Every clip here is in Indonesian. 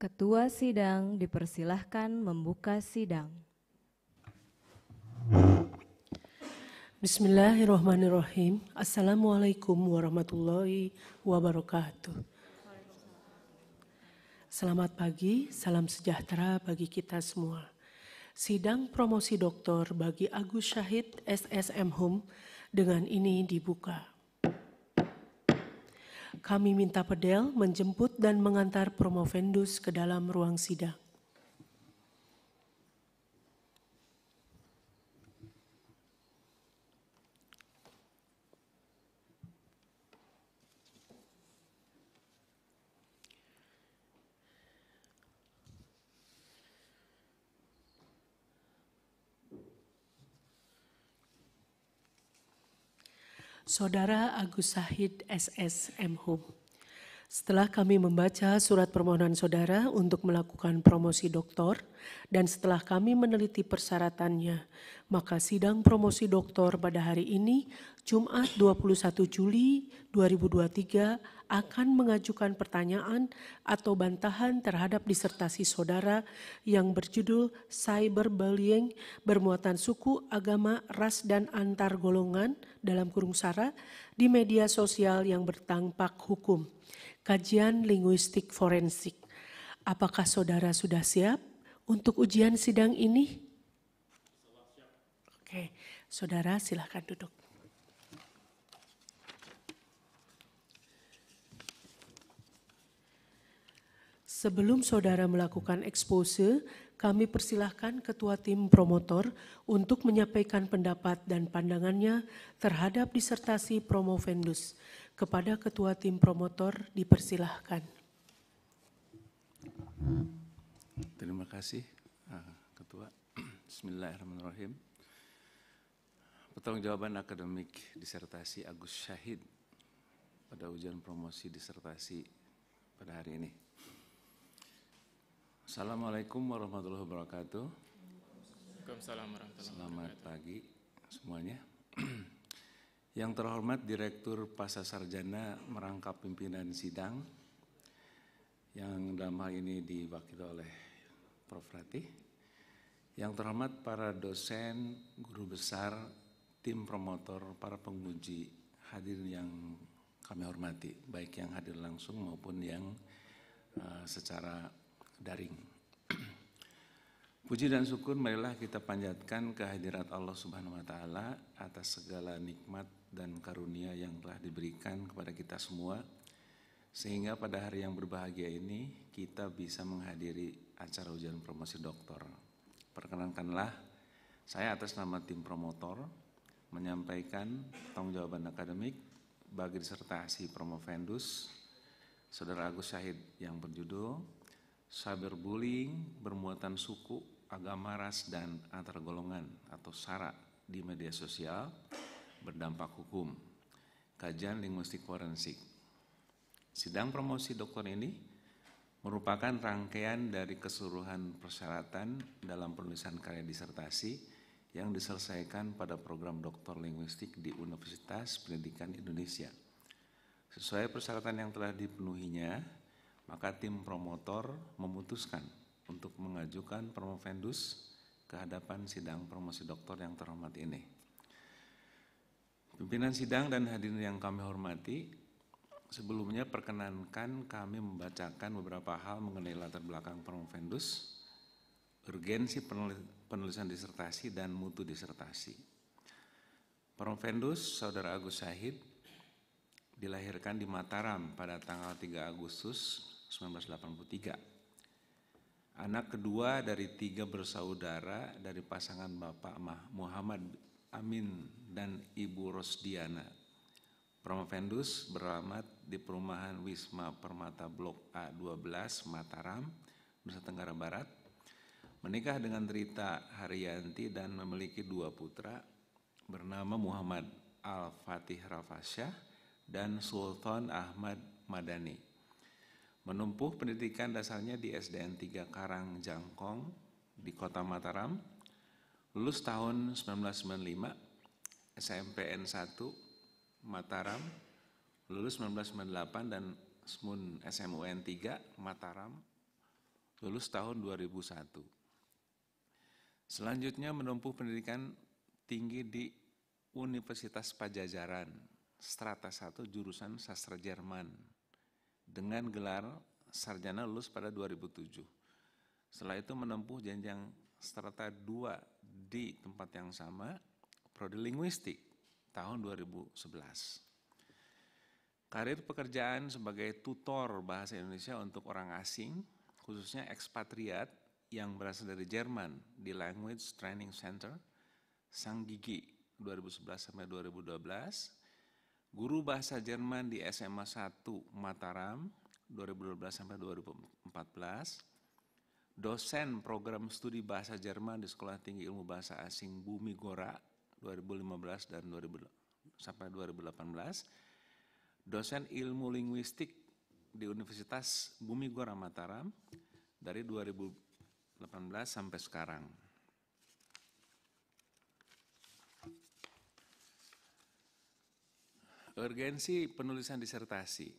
Ketua sidang dipersilahkan membuka sidang. Bismillahirrahmanirrahim. Assalamualaikum warahmatullahi wabarakatuh. Selamat pagi, salam sejahtera bagi kita semua. Sidang promosi doktor bagi Agus Syahid SSM Hum dengan ini dibuka. Kami minta pedel menjemput dan mengantar promovendus ke dalam ruang sidang. Saudara Agus Syahid SSM Hum. Setelah kami membaca surat permohonan saudara untuk melakukan promosi doktor dan setelah kami meneliti persyaratannya, maka sidang promosi doktor pada hari ini, Jumat 21 Juli 2023, akan mengajukan pertanyaan atau bantahan terhadap disertasi saudara yang berjudul Cyberbullying bermuatan suku, agama, ras, dan antar golongan dalam kurung sara di media sosial yang bertampak hukum. Kajian linguistik forensik. Apakah saudara sudah siap untuk ujian sidang ini? Oke, saudara silakan duduk. Sebelum saudara melakukan expose, kami persilahkan Ketua Tim Promotor untuk menyampaikan pendapat dan pandangannya terhadap disertasi promovendus. Kepada Ketua Tim Promotor dipersilahkan. Terima kasih Ketua. Bismillahirrahmanirrahim. Pertanggungjawaban akademik disertasi Agus Syahid pada ujian promosi disertasi pada hari ini. Assalamualaikum warahmatullahi wabarakatuh. Waalaikumsalam warahmatullahi wabarakatuh. Selamat pagi semuanya. Yang terhormat Direktur Pasca Sarjana merangkap pimpinan sidang yang dalam hal ini diwakili oleh Prof. Ratih. Yang terhormat para dosen, guru besar, tim promotor, para penguji, hadirin yang kami hormati, baik yang hadir langsung maupun yang secara daring. Puji dan syukur marilah kita panjatkan kehadirat Allah Subhanahu wa taala atas segala nikmat dan karunia yang telah diberikan kepada kita semua sehingga pada hari yang berbahagia ini kita bisa menghadiri acara ujian promosi doktor. Perkenankanlah saya atas nama tim promotor menyampaikan pertanggungjawaban akademik bagi disertasi promovendus Saudara Agus Syahid yang berjudul Cyberbullying bermuatan suku, agama, ras, dan antar golongan atau SARA di media sosial berdampak hukum. Kajian linguistik forensik. Sidang promosi doktor ini merupakan rangkaian dari keseluruhan persyaratan dalam penulisan karya disertasi yang diselesaikan pada program doktor linguistik di Universitas Pendidikan Indonesia. Sesuai persyaratan yang telah dipenuhinya, maka tim promotor memutuskan untuk mengajukan promovendus ke hadapan sidang promosi doktor yang terhormat ini. Pimpinan sidang dan hadirin yang kami hormati, sebelumnya perkenankan kami membacakan beberapa hal mengenai latar belakang promovendus, urgensi penulisan disertasi, dan mutu disertasi. Promovendus Saudara Agus Syahid dilahirkan di Mataram pada tanggal 3 Agustus 1983. Anak kedua dari 3 bersaudara dari pasangan Bapak Muhammad Amin dan Ibu Rosdiana. Promovendus beralamat di perumahan Wisma Permata Blok A12 Mataram, Nusa Tenggara Barat. Menikah dengan Rita Haryanti dan memiliki 2 putra bernama Muhammad Al-Fatih Rafasyah dan Sultan Ahmad Madani. Menempuh pendidikan dasarnya di SDN 3 Karang Jangkong di Kota Mataram. Lulus tahun 1995, SMPN 1 Mataram. Lulus 1998 dan SMUN 3 Mataram. lulus tahun 2001. Selanjutnya menempuh pendidikan tinggi di Universitas Pajajaran, Strata 1 jurusan Sastra Jerman, dengan gelar sarjana lulus pada 2007. Setelah itu menempuh jenjang Strata 2 di tempat yang sama, Prodi Linguistik tahun 2011. Karir pekerjaan sebagai tutor bahasa Indonesia untuk orang asing, khususnya ekspatriat yang berasal dari Jerman di Language Training Center, Sang Gigi 2011 sampai 2012, guru bahasa Jerman di SMA 1 Mataram 2012 sampai 2014, dosen program studi bahasa Jerman di Sekolah Tinggi Ilmu Bahasa Asing Bumi Gora 2015 dan sampai 2018, dosen ilmu linguistik di Universitas Bumi Gora Mataram dari 2018 sampai sekarang. Urgensi penulisan disertasi.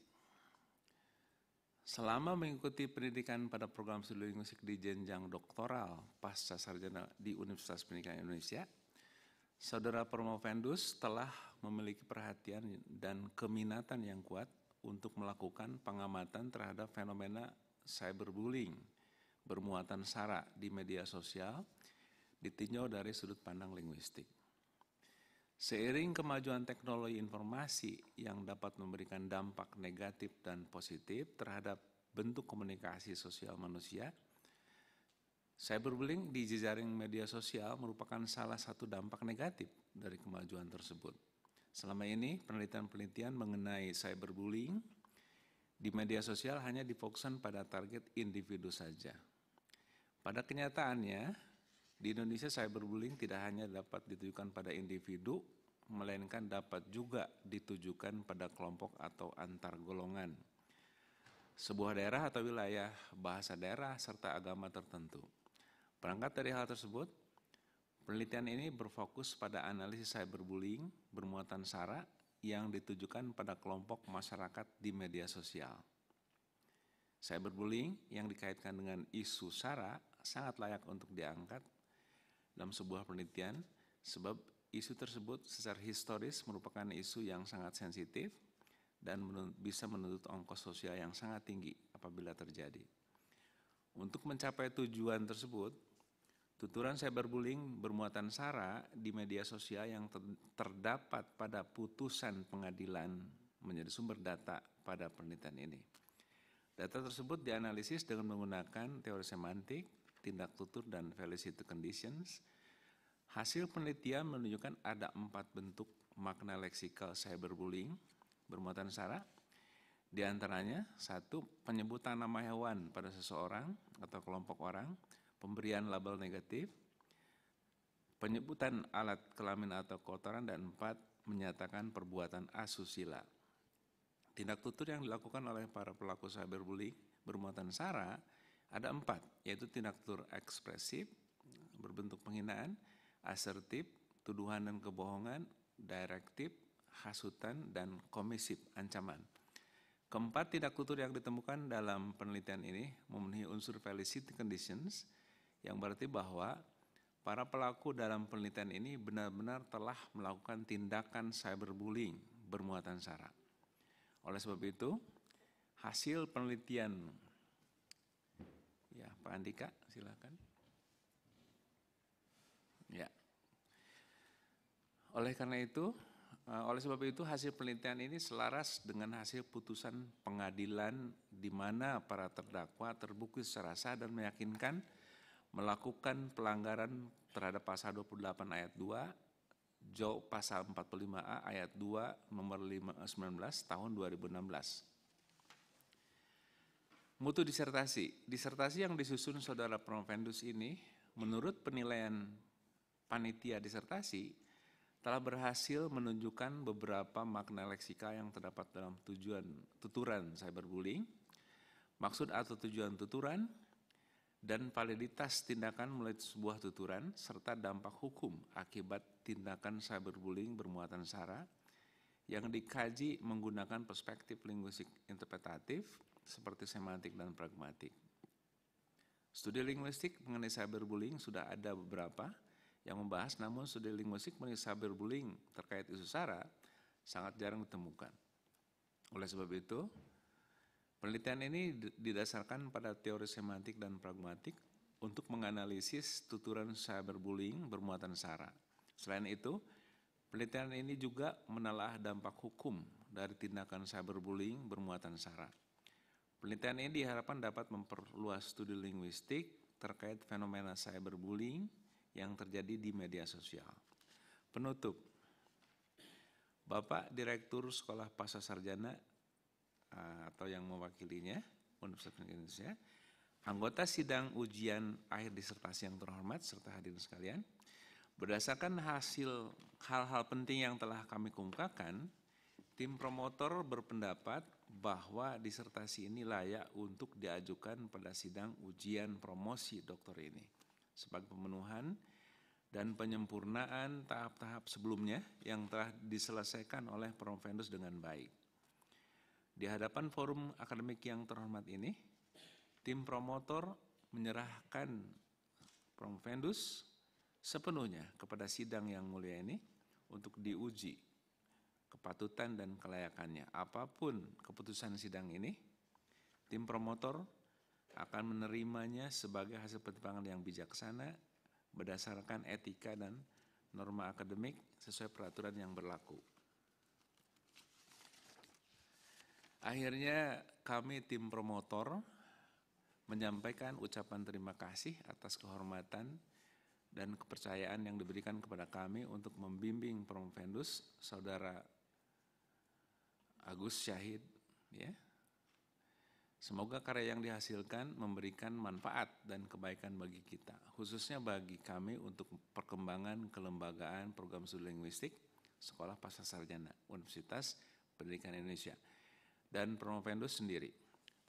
Selama mengikuti pendidikan pada program studi linguistik di jenjang doktoral pasca sarjana di Universitas Pendidikan Indonesia, Saudara Promovendus telah memiliki perhatian dan keminatan yang kuat untuk melakukan pengamatan terhadap fenomena cyberbullying bermuatan sara di media sosial ditinjau dari sudut pandang linguistik. Seiring kemajuan teknologi informasi yang dapat memberikan dampak negatif dan positif terhadap bentuk komunikasi sosial manusia, cyberbullying di jejaring media sosial merupakan salah satu dampak negatif dari kemajuan tersebut. Selama ini, penelitian-penelitian mengenai cyberbullying di media sosial hanya difokuskan pada target individu saja. Pada kenyataannya, di Indonesia cyberbullying tidak hanya dapat ditujukan pada individu, melainkan dapat juga ditujukan pada kelompok atau antar golongan, sebuah daerah atau wilayah, bahasa daerah, serta agama tertentu. Berangkat dari hal tersebut, penelitian ini berfokus pada analisis cyberbullying bermuatan sara yang ditujukan pada kelompok masyarakat di media sosial. Cyberbullying yang dikaitkan dengan isu sara sangat layak untuk diangkat dalam sebuah penelitian sebab isu tersebut secara historis merupakan isu yang sangat sensitif dan bisa menuntut ongkos sosial yang sangat tinggi apabila terjadi. Untuk mencapai tujuan tersebut, tuturan cyberbullying bermuatan sara di media sosial yang terdapat pada putusan pengadilan menjadi sumber data pada penelitian ini. Data tersebut dianalisis dengan menggunakan teori semantik, tindak tutur, dan velocity conditions. Hasil penelitian menunjukkan ada 4 bentuk makna leksikal cyberbullying bermuatan sara. Di antaranya, 1. Penyebutan nama hewan pada seseorang atau kelompok orang, pemberian label negatif, penyebutan alat kelamin atau kotoran, dan 4. Menyatakan perbuatan asusila. Tindak tutur yang dilakukan oleh para pelaku cyberbullying bermuatan sara ada 4, yaitu tindak tutur ekspresif, berbentuk penghinaan, asertif, tuduhan dan kebohongan, direktif, hasutan, dan komisif, ancaman. Keempat tindak tutur yang ditemukan dalam penelitian ini memenuhi unsur velocity conditions, yang berarti bahwa para pelaku dalam penelitian ini benar-benar telah melakukan tindakan cyberbullying bermuatan sara. Oleh sebab itu, hasil penelitian, ya Pak Andika silakan. Ya. Oleh sebab itu hasil penelitian ini selaras dengan hasil putusan pengadilan di mana para terdakwa terbukti secara sah dan meyakinkan melakukan pelanggaran terhadap pasal 28 ayat 2, pasal 45A ayat 2 nomor 19 tahun 2016. Mutu disertasi. Disertasi yang disusun Saudara Promovendus ini menurut penilaian panitia disertasi telah berhasil menunjukkan beberapa makna leksika yang terdapat dalam tuturan cyberbullying, maksud atau tujuan tuturan, dan validitas tindakan melalui sebuah tuturan, serta dampak hukum akibat tindakan cyberbullying bermuatan sara yang dikaji menggunakan perspektif linguistik interpretatif seperti semantik dan pragmatik. Studi linguistik mengenai cyberbullying sudah ada beberapa yang membahas, namun studi linguistik mengenai cyberbullying terkait isu SARA sangat jarang ditemukan. Oleh sebab itu, penelitian ini didasarkan pada teori semantik dan pragmatik untuk menganalisis tuturan cyberbullying bermuatan SARA. Selain itu, penelitian ini juga menelaah dampak hukum dari tindakan cyberbullying bermuatan SARA. Penelitian ini diharapkan dapat memperluas studi linguistik terkait fenomena cyberbullying yang terjadi di media sosial. Penutup, Bapak Direktur Sekolah Pasca Sarjana atau yang mewakilinya, Universitas Indonesia, anggota sidang ujian akhir disertasi yang terhormat, serta hadirin sekalian, berdasarkan hasil hal-hal penting yang telah kami kemukakan, tim promotor berpendapat bahwa disertasi ini layak untuk diajukan pada sidang ujian promosi doktor ini sebagai pemenuhan dan penyempurnaan tahap-tahap sebelumnya yang telah diselesaikan oleh Profendus dengan baik. Di hadapan forum akademik yang terhormat ini, tim promotor menyerahkan Profendus sepenuhnya kepada sidang yang mulia ini untuk diuji kepatutan dan kelayakannya. Apapun keputusan sidang ini, tim promotor akan menerimanya sebagai hasil pertimbangan yang bijaksana berdasarkan etika dan norma akademik sesuai peraturan yang berlaku. Akhirnya kami tim promotor menyampaikan ucapan terima kasih atas kehormatan dan kepercayaan yang diberikan kepada kami untuk membimbing Profendus Saudara Agus Syahid, ya. Semoga karya yang dihasilkan memberikan manfaat dan kebaikan bagi kita, khususnya bagi kami untuk perkembangan kelembagaan program studi linguistik Sekolah Pasca Sarjana Universitas Pendidikan Indonesia dan Profendus sendiri.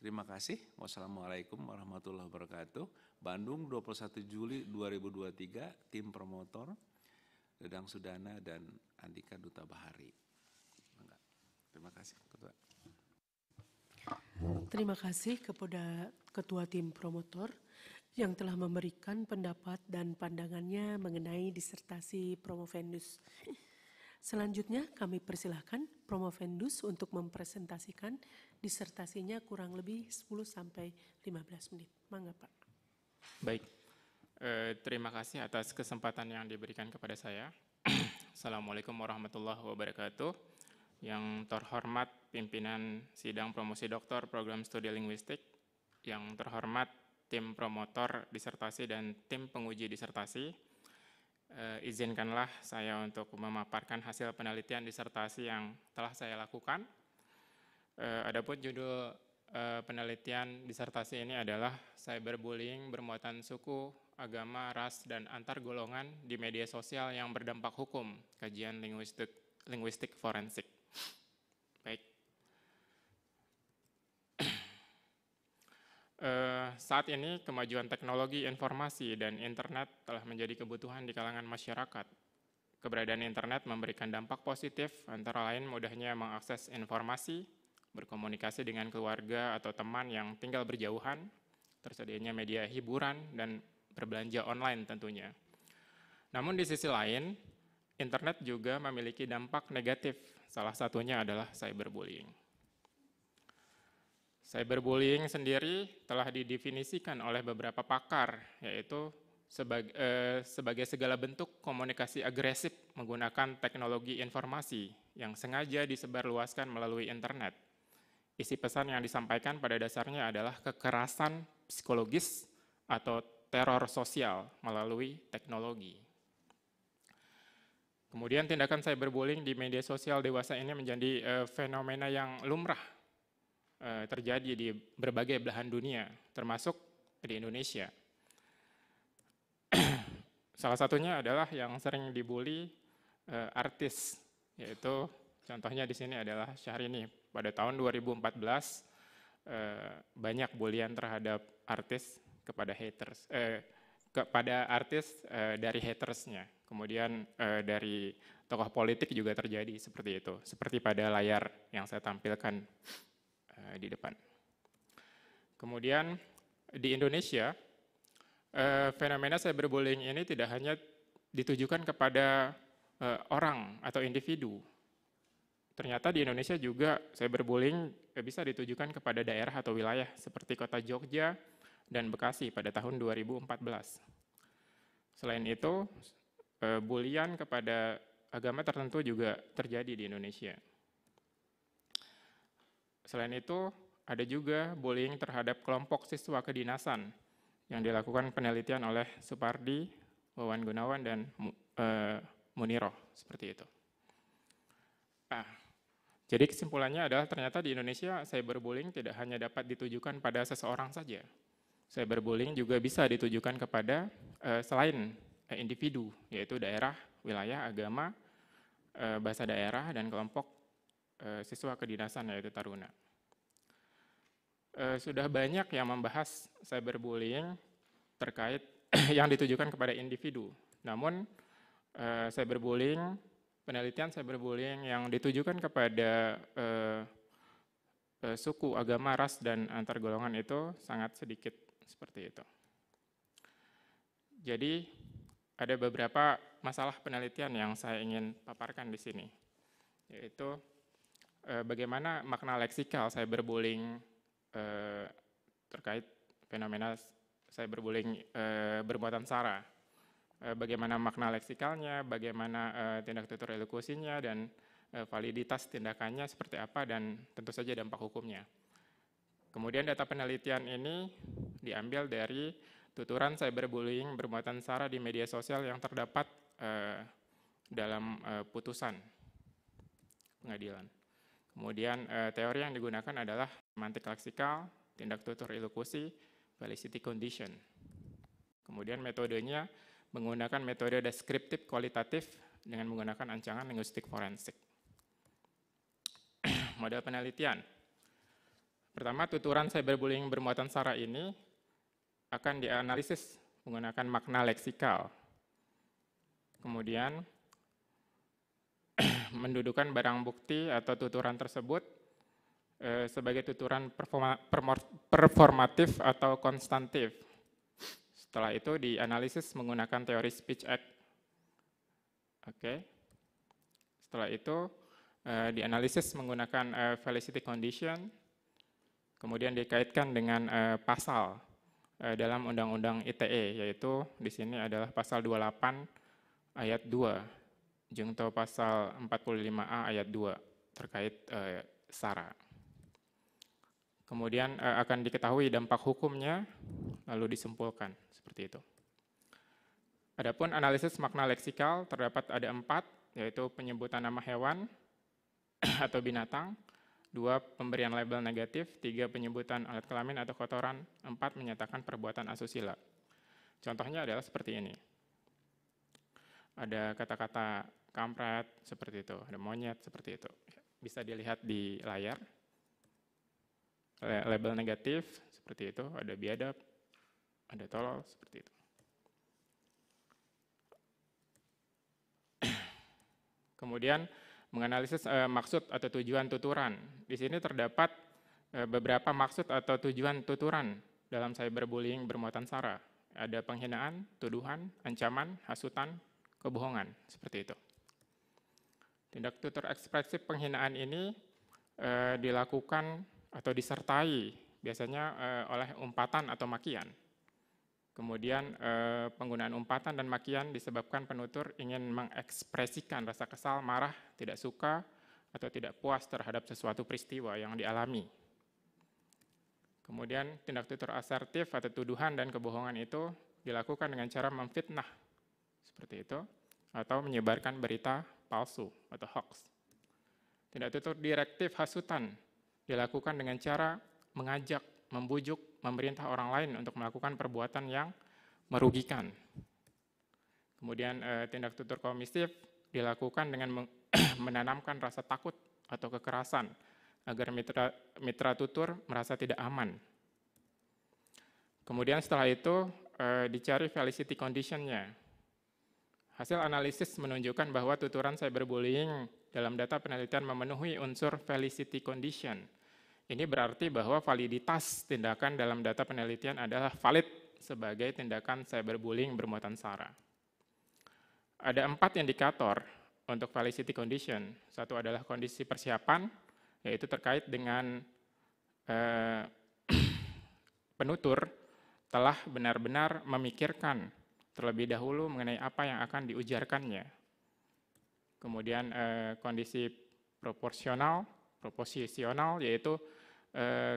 Terima kasih. Wassalamualaikum warahmatullahi wabarakatuh. Bandung 21 Juli 2023, tim promotor Dedang Sudana dan Andika Duta Bahari. Terima kasih, Ketua. Terima kasih kepada Ketua Tim Promotor yang telah memberikan pendapat dan pandangannya mengenai disertasi Profendus. Selanjutnya kami persilahkan Profendus untuk mempresentasikan disertasinya kurang lebih 10-15 menit. Mangga Pak. Baik, terima kasih atas kesempatan yang diberikan kepada saya. Assalamualaikum warahmatullahi wabarakatuh. Yang terhormat pimpinan sidang promosi doktor program studi linguistik, yang terhormat tim promotor disertasi dan tim penguji disertasi, izinkanlah saya untuk memaparkan hasil penelitian disertasi yang telah saya lakukan. Adapun judul penelitian disertasi ini adalah cyberbullying bermuatan suku, agama, ras, dan antar golongan di media sosial yang berdampak hukum, kajian linguistik forensik. Baik. Saat ini kemajuan teknologi informasi dan internet telah menjadi kebutuhan di kalangan masyarakat. Keberadaan internet memberikan dampak positif, antara lain mudahnya mengakses informasi, berkomunikasi dengan keluarga atau teman yang tinggal berjauhan, tersedianya media hiburan, dan berbelanja online tentunya. Namun di sisi lain, internet juga memiliki dampak negatif, salah satunya adalah cyberbullying. Cyberbullying sendiri telah didefinisikan oleh beberapa pakar, yaitu sebagai segala bentuk komunikasi agresif menggunakan teknologi informasi yang sengaja disebarluaskan melalui internet. Isi pesan yang disampaikan pada dasarnya adalah kekerasan psikologis atau teror sosial melalui teknologi. Kemudian tindakan cyberbullying di media sosial dewasa ini menjadi fenomena yang lumrah terjadi di berbagai belahan dunia, termasuk di Indonesia. Salah satunya adalah yang sering dibully artis, yaitu contohnya di sini adalah Syahrini. Pada tahun 2014 banyak bulian terhadap artis kepada haters, kepada artis dari hatersnya. Kemudian dari tokoh politik juga terjadi seperti itu, seperti pada layar yang saya tampilkan di depan. Kemudian di Indonesia Fenomena cyberbullying ini tidak hanya ditujukan kepada orang atau individu. Ternyata di Indonesia juga cyberbullying bisa ditujukan kepada daerah atau wilayah seperti kota Jogja dan Bekasi pada tahun 2014. Selain itu, bulian kepada agama tertentu juga terjadi di Indonesia. Selain itu, ada juga bullying terhadap kelompok siswa kedinasan yang dilakukan penelitian oleh Supardi, Wawan Gunawan, dan Muniroh, seperti itu. Jadi kesimpulannya adalah ternyata di Indonesia cyberbullying tidak hanya dapat ditujukan pada seseorang saja. Cyberbullying juga bisa ditujukan kepada selain individu, yaitu daerah, wilayah, agama, bahasa daerah, dan kelompok siswa kedinasan, yaitu taruna. Sudah banyak yang membahas cyberbullying terkait yang ditujukan kepada individu. Namun penelitian cyberbullying yang ditujukan kepada suku, agama, ras, dan antar golongan itu sangat sedikit seperti itu. Jadi ada beberapa masalah penelitian yang saya ingin paparkan di sini, yaitu bagaimana makna leksikal cyberbullying terkait fenomena cyberbullying bermuatan sara. Bagaimana makna leksikalnya, bagaimana tindak tutur elokusinya, dan validitas tindakannya seperti apa, dan tentu saja dampak hukumnya. Kemudian data penelitian ini diambil dari tuturan cyberbullying bermuatan sara di media sosial yang terdapat dalam putusan pengadilan. Kemudian teori yang digunakan adalah semantik leksikal, tindak tutur elokusi, felicity condition. Kemudian metodenya menggunakan metode deskriptif kualitatif dengan menggunakan ancangan linguistik forensik. Model penelitian. Pertama, tuturan cyberbullying bermuatan sara ini akan dianalisis menggunakan makna leksikal. Kemudian, mendudukan barang bukti atau tuturan tersebut sebagai tuturan performatif atau konstantif. Setelah itu dianalisis menggunakan teori speech act. Oke. Setelah itu dianalisis menggunakan felicity condition, kemudian dikaitkan dengan pasal dalam Undang-Undang ITE, yaitu di sini adalah pasal 28 ayat 2, jungto pasal 45A ayat 2 terkait sara. Kemudian akan diketahui dampak hukumnya, lalu disimpulkan, seperti itu. Adapun analisis makna leksikal terdapat ada 4, yaitu penyebutan nama hewan atau binatang, 2 pemberian label negatif, 3 penyebutan alat kelamin atau kotoran, 4 menyatakan perbuatan asusila. Contohnya adalah seperti ini. Ada kata-kata kampret, seperti itu, ada monyet, seperti itu. Bisa dilihat di layar. Label negatif, seperti itu, ada biadab, ada tolol, seperti itu. Kemudian menganalisis maksud atau tujuan tuturan. Di sini terdapat beberapa maksud atau tujuan tuturan dalam cyberbullying bermuatan sara. Ada penghinaan, tuduhan, ancaman, hasutan, kebohongan, seperti itu. Tindak tutur ekspresif penghinaan ini dilakukan atau disertai biasanya oleh umpatan atau makian. Kemudian penggunaan umpatan dan makian disebabkan penutur ingin mengekspresikan rasa kesal, marah, tidak suka, atau tidak puas terhadap sesuatu peristiwa yang dialami. Kemudian tindak tutur asertif atau tuduhan dan kebohongan itu dilakukan dengan cara memfitnah, seperti itu, atau menyebarkan berita palsu atau hoax. Tindak tutur direktif hasutan dilakukan dengan cara mengajak, membujuk, memerintah orang lain untuk melakukan perbuatan yang merugikan. Kemudian tindak tutur komisif dilakukan dengan menanamkan rasa takut atau kekerasan agar mitra tutur merasa tidak aman. Kemudian setelah itu dicari felicity condition-nya. Hasil analisis menunjukkan bahwa tuturan cyberbullying dalam data penelitian memenuhi unsur felicity condition. Ini berarti bahwa validitas tindakan dalam data penelitian adalah valid sebagai tindakan cyberbullying bermuatan sara. Ada 4 indikator untuk felicity condition. Satu adalah kondisi persiapan, yaitu terkait dengan penutur telah benar-benar memikirkan terlebih dahulu mengenai apa yang akan diujarkannya. Kemudian kondisi proposisional, yaitu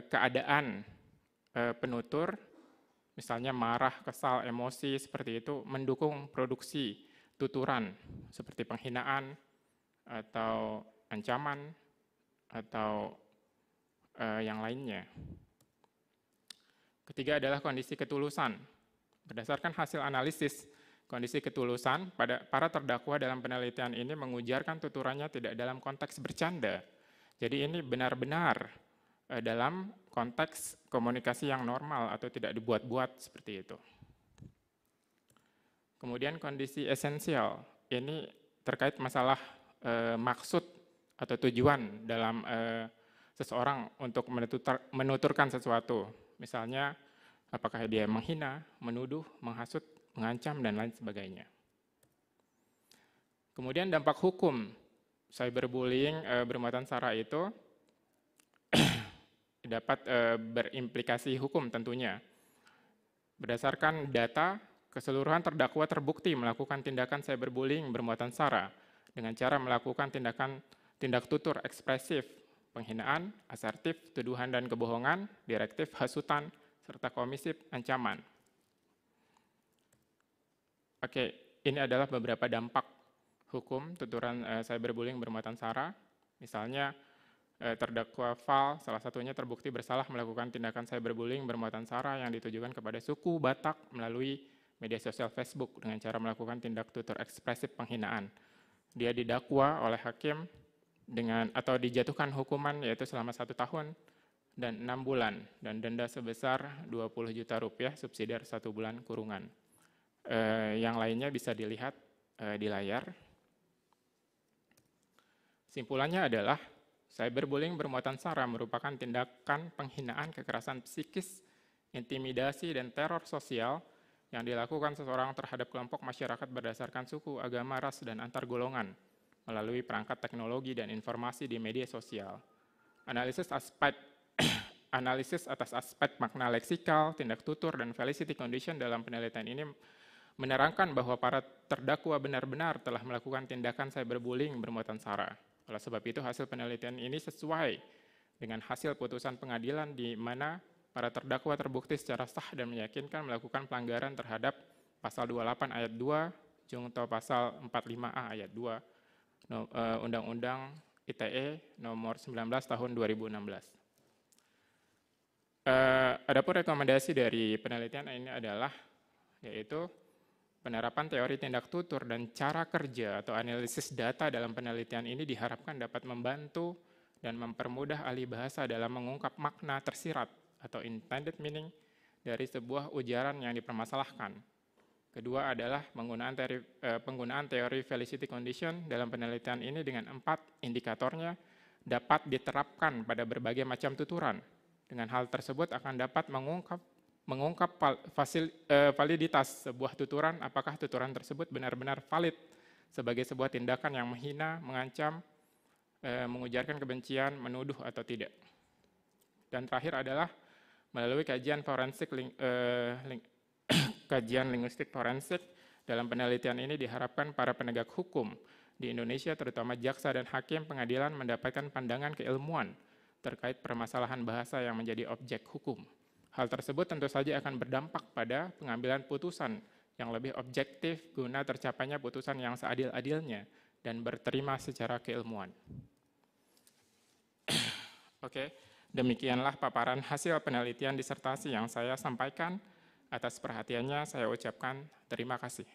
keadaan penutur, misalnya marah, kesal, emosi, seperti itu, mendukung produksi tuturan seperti penghinaan atau ancaman atau yang lainnya. Ketiga adalah kondisi ketulusan. Berdasarkan hasil analisis kondisi ketulusan, para terdakwa dalam penelitian ini mengujarkan tuturannya tidak dalam konteks bercanda. Jadi ini benar-benar dalam konteks komunikasi yang normal atau tidak dibuat-buat seperti itu. Kemudian kondisi esensial, ini terkait masalah maksud atau tujuan dalam seseorang untuk menuturkan sesuatu. Misalnya, apakah dia menghina, menuduh, menghasut, mengancam, dan lain sebagainya. Kemudian dampak hukum cyberbullying bermuatan sara itu dapat berimplikasi hukum tentunya. Berdasarkan data, keseluruhan terdakwa terbukti melakukan tindakan cyberbullying bermuatan sara dengan cara melakukan tindak tutur ekspresif, penghinaan, asertif, tuduhan dan kebohongan, direktif, hasutan, serta komisif, ancaman. Oke, ini adalah beberapa dampak hukum tuturan cyberbullying bermuatan sara. Misalnya, terdakwa Val salah satunya terbukti bersalah melakukan tindakan cyberbullying bermuatan sara yang ditujukan kepada suku Batak melalui media sosial Facebook dengan cara melakukan tindak tutur ekspresif penghinaan. Dia didakwa oleh hakim atau dijatuhkan hukuman yaitu selama 1 tahun dan 6 bulan dan denda sebesar 20 juta rupiah subsidiar 1 bulan kurungan. Yang lainnya bisa dilihat di layar. Simpulannya adalah cyberbullying bermuatan sara merupakan tindakan penghinaan, kekerasan psikis, intimidasi, dan teror sosial yang dilakukan seseorang terhadap kelompok masyarakat berdasarkan suku, agama, ras, dan antar golongan melalui perangkat teknologi dan informasi di media sosial. Analisis atas aspek makna leksikal, tindak tutur, dan felicity condition dalam penelitian ini menerangkan bahwa para terdakwa benar-benar telah melakukan tindakan cyberbullying bermuatan sara. Oleh sebab itu, hasil penelitian ini sesuai dengan hasil putusan pengadilan di mana para terdakwa terbukti secara sah dan meyakinkan melakukan pelanggaran terhadap pasal 28 ayat 2, jungto pasal 45A ayat 2, Undang-Undang ITE nomor 19 tahun 2016. Adapun rekomendasi dari penelitian ini adalah yaitu penerapan teori tindak tutur dan cara kerja atau analisis data dalam penelitian ini diharapkan dapat membantu dan mempermudah ahli bahasa dalam mengungkap makna tersirat atau intended meaning dari sebuah ujaran yang dipermasalahkan. Kedua adalah penggunaan teori felicity condition dalam penelitian ini dengan 4 indikatornya dapat diterapkan pada berbagai macam tuturan. Dengan hal tersebut akan dapat mengungkap validitas sebuah tuturan, apakah tuturan tersebut benar-benar valid sebagai sebuah tindakan yang menghina, mengancam, mengujarkan kebencian, menuduh atau tidak. Dan terakhir adalah melalui kajian forensik kajian linguistik forensik dalam penelitian ini diharapkan para penegak hukum di Indonesia, terutama jaksa dan hakim pengadilan mendapatkan pandangan keilmuan terkait permasalahan bahasa yang menjadi objek hukum. Hal tersebut tentu saja akan berdampak pada pengambilan putusan yang lebih objektif guna tercapainya putusan yang seadil-adilnya dan berterima secara keilmuan. Oke, demikianlah paparan hasil penelitian disertasi yang saya sampaikan. Atas perhatiannya saya ucapkan terima kasih.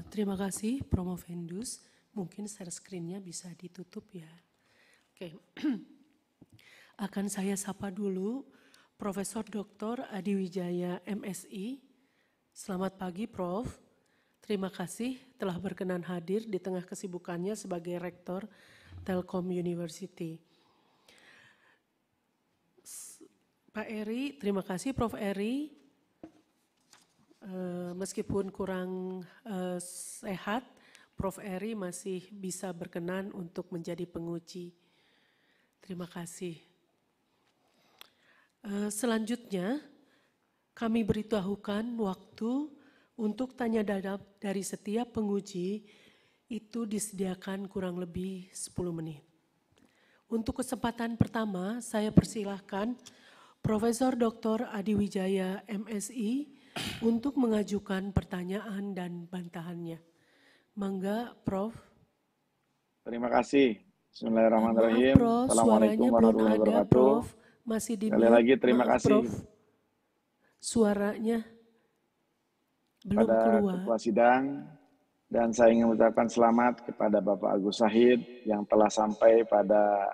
Terima kasih Promovendus. Mungkin share screen-nya bisa ditutup ya. Oke. Akan saya sapa dulu Profesor Dr. Adi Wijaya MSI. Selamat pagi Prof. Terima kasih telah berkenan hadir di tengah kesibukannya sebagai Rektor Telkom University. Pak Eri, terima kasih Prof. Eri. Meskipun kurang sehat, Prof. Eri masih bisa berkenan untuk menjadi penguji. Terima kasih. Selanjutnya, kami beritahukan waktu untuk tanya jawab dari setiap penguji itu disediakan kurang lebih 10 menit. Untuk kesempatan pertama, saya persilahkan Profesor Dr. Adi Wijaya, MSI, untuk mengajukan pertanyaan dan bantahannya. Mangga, Prof. Terima kasih. Bismillahirrahmanirrahim. Maaf, Prof, Assalamualaikum suaranya belum warahmatullahi ada, wabarakatuh. Prof. Masih di Sekali lagi terima Maaf, kasih Prof. Suaranya belum pada keluar. Ketua Sidang, dan saya ingin mengucapkan selamat kepada Bapak Agus Sahid yang telah sampai pada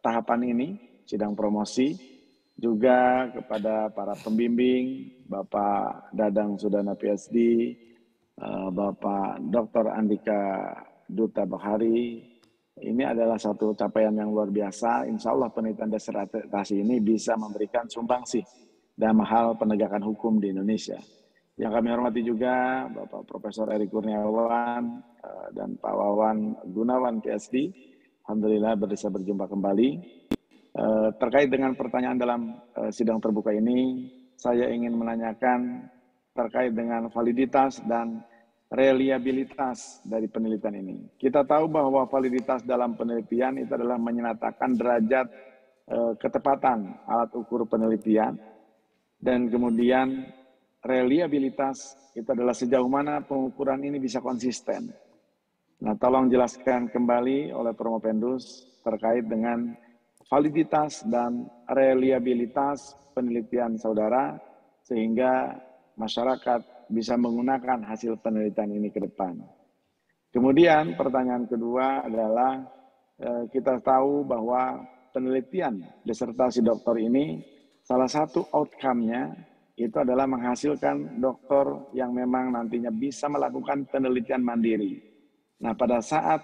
tahapan ini, sidang promosi, juga kepada para pembimbing, Bapak Dadang Sudana PhD, Bapak Dr. Andika Duta Bakhari. Ini adalah satu capaian yang luar biasa. Insya Allah penelitian disertasi ini bisa memberikan sumbangsih dalam hal penegakan hukum di Indonesia. Yang kami hormati juga Bapak Profesor Eri Kurniawan dan Pak Wawan Gunawan PhD. Alhamdulillah bisa berjumpa kembali. Terkait dengan pertanyaan dalam sidang terbuka ini, saya ingin menanyakan terkait dengan validitas dan reliabilitas dari penelitian ini. Kita tahu bahwa validitas dalam penelitian itu adalah menyatakan derajat ketepatan alat ukur penelitian, dan kemudian reliabilitas itu adalah sejauh mana pengukuran ini bisa konsisten. Nah, tolong jelaskan kembali oleh Promopendus terkait dengan validitas dan reliabilitas penelitian saudara, sehingga masyarakat bisa menggunakan hasil penelitian ini ke depan. Kemudian pertanyaan kedua adalah, kita tahu bahwa penelitian disertasi doktor ini salah satu outcome-nya itu adalah menghasilkan dokter yang memang nantinya bisa melakukan penelitian mandiri. Nah, pada saat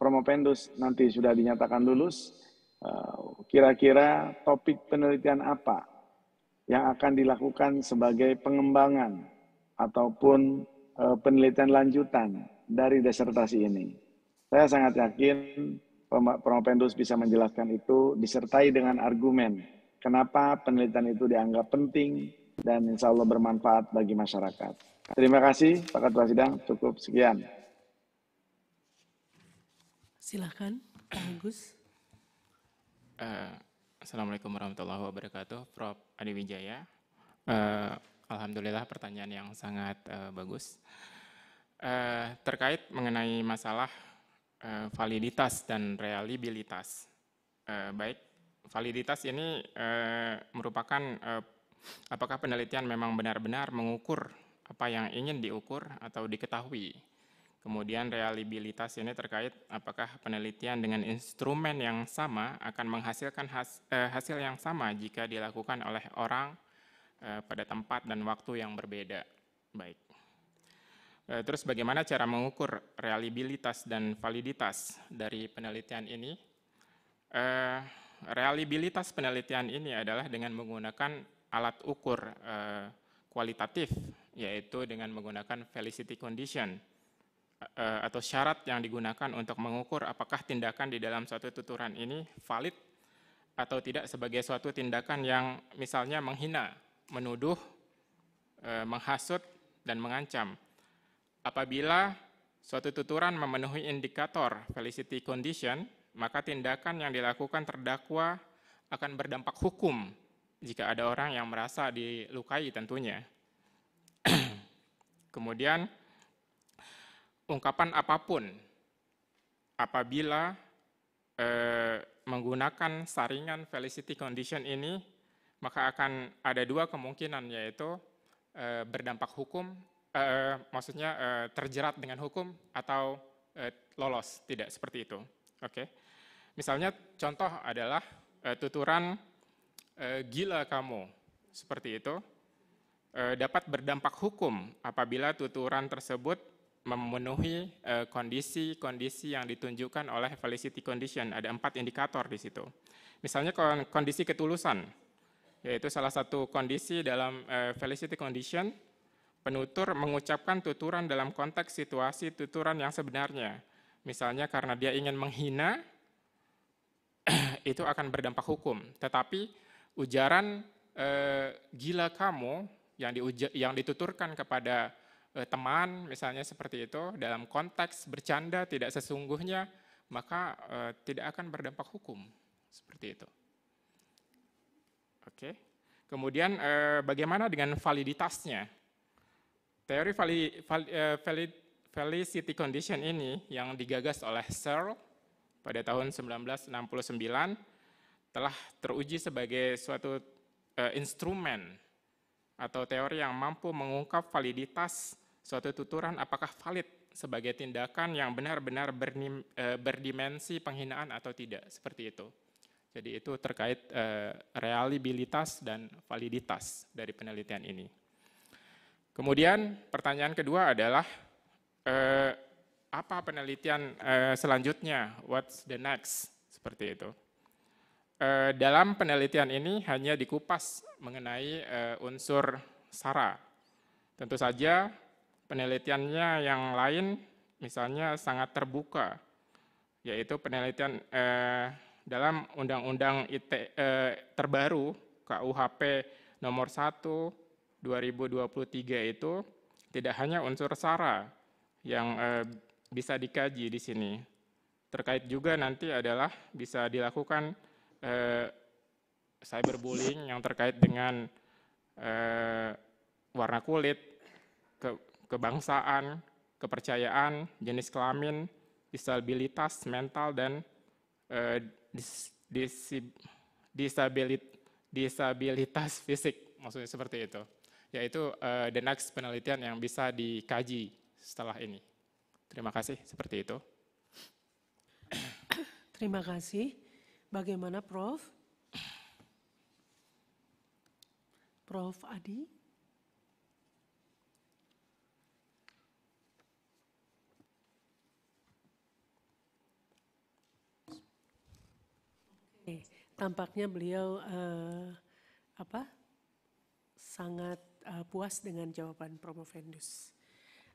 Promopendus nanti sudah dinyatakan lulus, kira-kira topik penelitian apa yang akan dilakukan sebagai pengembangan ataupun penelitian lanjutan dari disertasi ini? Saya sangat yakin Promopendus bisa menjelaskan itu disertai dengan argumen kenapa penelitian itu dianggap penting dan insya Allah bermanfaat bagi masyarakat. Terima kasih Pak Ketua Sidang, cukup sekian. Silakan, Pak Agus. Assalamualaikum warahmatullahi wabarakatuh, Prof. Adi Wijaya. Alhamdulillah pertanyaan yang sangat bagus. Terkait mengenai masalah validitas dan reliabilitas. Baik, validitas ini merupakan apakah penelitian memang benar-benar mengukur apa yang ingin diukur atau diketahui. Kemudian reliabilitas ini terkait apakah penelitian dengan instrumen yang sama akan menghasilkan hasil yang sama jika dilakukan oleh orang pada tempat dan waktu yang berbeda. Baik. Terus bagaimana cara mengukur reliabilitas dan validitas dari penelitian ini? Reliabilitas penelitian ini adalah dengan menggunakan alat ukur kualitatif, yaitu dengan menggunakan felicity condition, atau syarat yang digunakan untuk mengukur apakah tindakan di dalam suatu tuturan ini valid atau tidak sebagai suatu tindakan yang misalnya menghina, menuduh, menghasut, dan mengancam. Apabila suatu tuturan memenuhi indikator felicity condition, maka tindakan yang dilakukan terdakwa akan berdampak hukum jika ada orang yang merasa dilukai tentunya. Kemudian, ungkapan apapun apabila menggunakan saringan felicity condition ini, maka akan ada dua kemungkinan, yaitu berdampak hukum, maksudnya terjerat dengan hukum atau lolos, tidak seperti itu. Oke. Misalnya contoh adalah tuturan gila kamu, seperti itu, dapat berdampak hukum apabila tuturan tersebut memenuhi kondisi-kondisi yang ditunjukkan oleh felicity condition. Ada 4 indikator di situ. Misalnya kondisi ketulusan. yaitu salah satu kondisi dalam felicity condition, penutur mengucapkan tuturan dalam konteks situasi tuturan yang sebenarnya. Misalnya karena dia ingin menghina, itu akan berdampak hukum. Tetapi ujaran gila kamu yang dituturkan kepada teman, misalnya seperti itu, dalam konteks bercanda tidak sesungguhnya, maka tidak akan berdampak hukum. Seperti itu. Oke. Kemudian bagaimana dengan validitasnya? Teori felicity condition ini yang digagas oleh Searle pada tahun 1969 telah teruji sebagai suatu instrumen atau teori yang mampu mengungkap validitas suatu tuturan apakah valid sebagai tindakan yang benar-benar berdimensi penghinaan atau tidak, seperti itu. Jadi itu terkait reliabilitas dan validitas dari penelitian ini. Kemudian pertanyaan kedua adalah apa penelitian selanjutnya? What's the next? Seperti itu. Dalam penelitian ini hanya dikupas mengenai unsur SARA. Tentu saja penelitiannya yang lain misalnya sangat terbuka, yaitu penelitian dalam Undang-Undang terbaru KUHP nomor 1 2023 itu tidak hanya unsur SARA yang bisa dikaji di sini. Terkait juga nanti adalah bisa dilakukan cyberbullying yang terkait dengan warna kulit, kebangsaan, kepercayaan, jenis kelamin, disabilitas mental, dan disabilitas fisik, maksudnya seperti itu. Yaitu the next penelitian yang bisa dikaji setelah ini. Terima kasih, seperti itu. Terima kasih. Bagaimana Prof? Prof. Adi? Oke, tampaknya beliau sangat puas dengan jawaban Promovendus.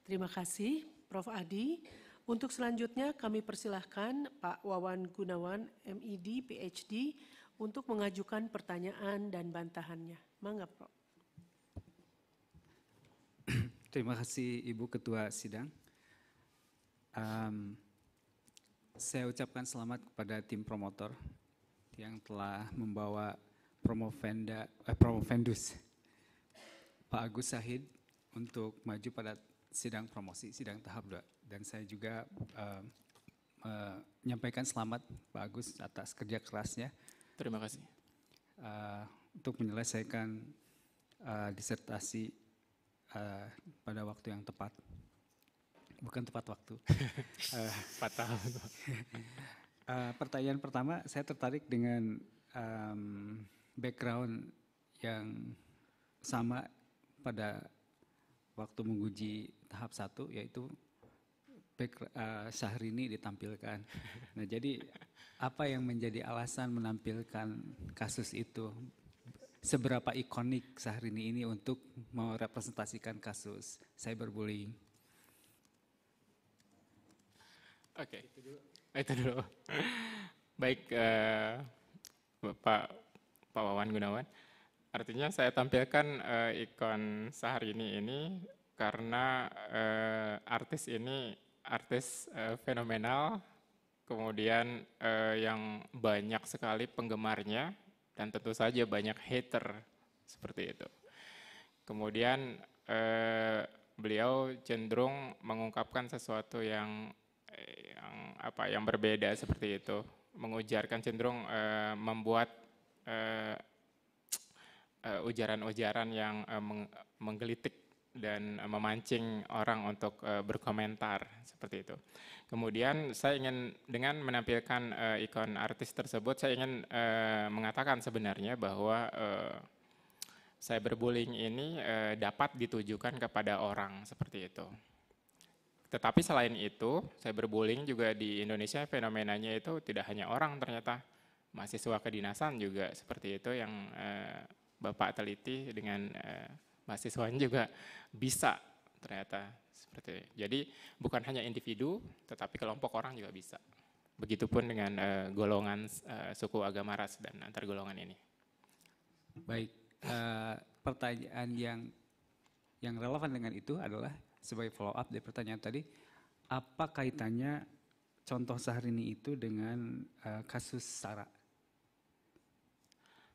Terima kasih Prof. Adi. Untuk selanjutnya kami persilahkan Pak Wawan Gunawan, MED, PhD, untuk mengajukan pertanyaan dan bantahannya. Mangga, Prof. Terima kasih Ibu Ketua Sidang. Saya ucapkan selamat kepada tim promotor yang telah membawa Promovendus Pak Agus Sahid untuk maju pada sidang promosi, sidang tahap 2. Dan saya juga menyampaikan selamat Pak Agus atas kerja kerasnya. Terima kasih. Untuk menyelesaikan disertasi pada waktu yang tepat. Bukan tepat waktu. 4 tahun. Pertanyaan pertama, saya tertarik dengan background yang sama pada waktu menguji tahap 1, yaitu Syahrini ditampilkan. Nah, jadi apa yang menjadi alasan menampilkan kasus itu? Seberapa ikonik Syahrini ini untuk merepresentasikan kasus cyberbullying? Oke, itu dulu. Baik, Pak Wawan Gunawan. Artinya saya tampilkan ikon Syahrini ini karena artis ini artis fenomenal, kemudian yang banyak sekali penggemarnya, dan tentu saja banyak hater, seperti itu. Kemudian beliau cenderung mengungkapkan sesuatu yang berbeda, seperti itu, mengujarkan, cenderung membuat ujaran-ujaran yang menggelitik dan memancing orang untuk berkomentar, seperti itu. Kemudian saya ingin dengan menampilkan ikon artis tersebut, saya ingin mengatakan sebenarnya bahwa cyberbullying ini dapat ditujukan kepada orang, seperti itu. Tetapi selain itu, cyberbullying juga di Indonesia fenomenanya itu tidak hanya orang, ternyata mahasiswa kedinasan juga seperti itu yang Bapak teliti dengan mahasiswanya juga bisa ternyata seperti itu. Jadi bukan hanya individu, tetapi kelompok orang juga bisa. Begitupun dengan golongan suku, agama, ras, dan antar golongan ini. Baik, pertanyaan yang relevan dengan itu adalah sebagai follow up dari pertanyaan tadi, apa kaitannya contoh Syahrini itu dengan kasus Sarah?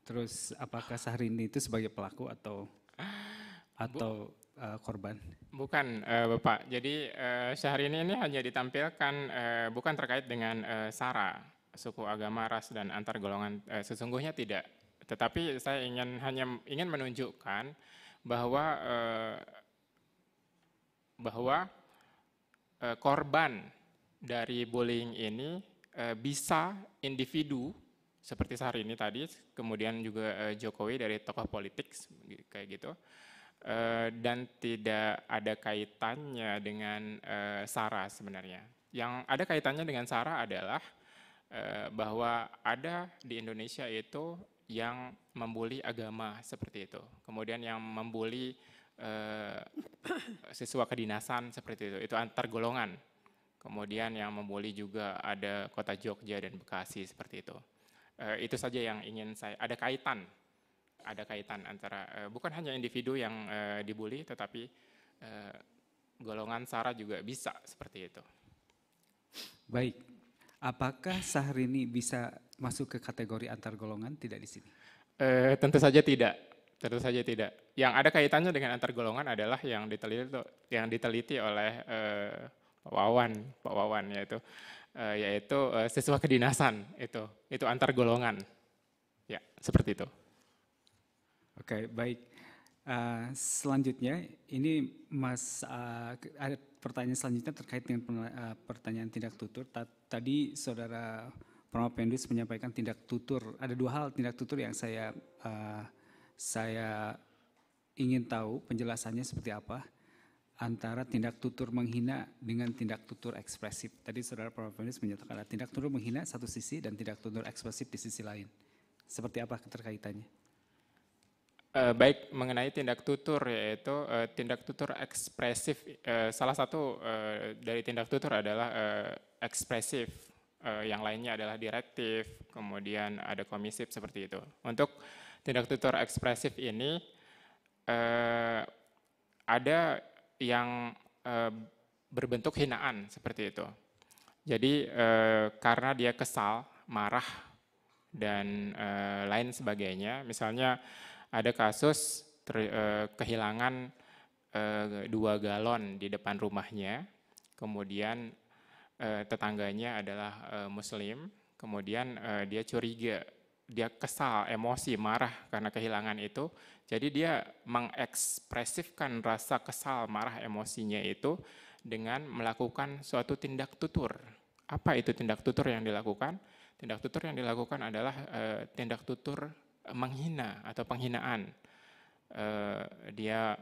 Terus apakah Syahrini itu sebagai pelaku atau korban? Bukan, Bapak. Jadi Syahrini ini hanya ditampilkan bukan terkait dengan SARA, suku, agama, ras, dan antar golongan. Sesungguhnya tidak. Tetapi saya ingin menunjukkan bahwa korban dari bullying ini bisa individu seperti Syahrini tadi, kemudian juga Jokowi dari tokoh politik kayak gitu, dan tidak ada kaitannya dengan SARA sebenarnya. Yang ada kaitannya dengan SARA adalah bahwa ada di Indonesia itu yang membuli agama seperti itu, kemudian yang membuli siswa kedinasan seperti itu antar golongan. Kemudian yang membuli juga ada kota Jogja dan Bekasi seperti itu. Itu saja yang ingin saya, ada kaitan antara bukan hanya individu yang dibully, tetapi golongan SARA juga bisa seperti itu. Baik, apakah Syahrini bisa masuk ke kategori antar golongan? Tidak di sini. Tentu saja tidak. Yang ada kaitannya dengan antar golongan adalah yang diteliti oleh Pak Wawan yaitu siswa kedinasan itu antar golongan. Ya, seperti itu. Oke, baik. Selanjutnya ini ada pertanyaan selanjutnya terkait dengan pertanyaan tindak tutur. Tadi Saudara Pramod Pendus menyampaikan tindak tutur. Ada dua hal tindak tutur yang saya ingin tahu penjelasannya seperti apa antara tindak tutur menghina dengan tindak tutur ekspresif. Tadi Saudara Pramod Pendus menyatakan ada tindak tutur menghina satu sisi dan tindak tutur ekspresif di sisi lain. Seperti apa keterkaitannya? Baik, mengenai tindak tutur, yaitu tindak tutur ekspresif. Salah satu dari tindak tutur adalah ekspresif, yang lainnya adalah direktif, kemudian ada komisif seperti itu. Untuk tindak tutur ekspresif ini ada yang berbentuk hinaan seperti itu. Jadi karena dia kesal, marah, dan lain sebagainya, misalnya ada kasus kehilangan 2 galon di depan rumahnya, kemudian tetangganya adalah Muslim, kemudian dia curiga, dia kesal, emosi, marah karena kehilangan itu, jadi dia mengekspresifkan rasa kesal, marah, emosinya itu dengan melakukan suatu tindak tutur. Apa itu tindak tutur yang dilakukan? Tindak tutur yang dilakukan adalah tindak tutur menghina atau penghinaan. Dia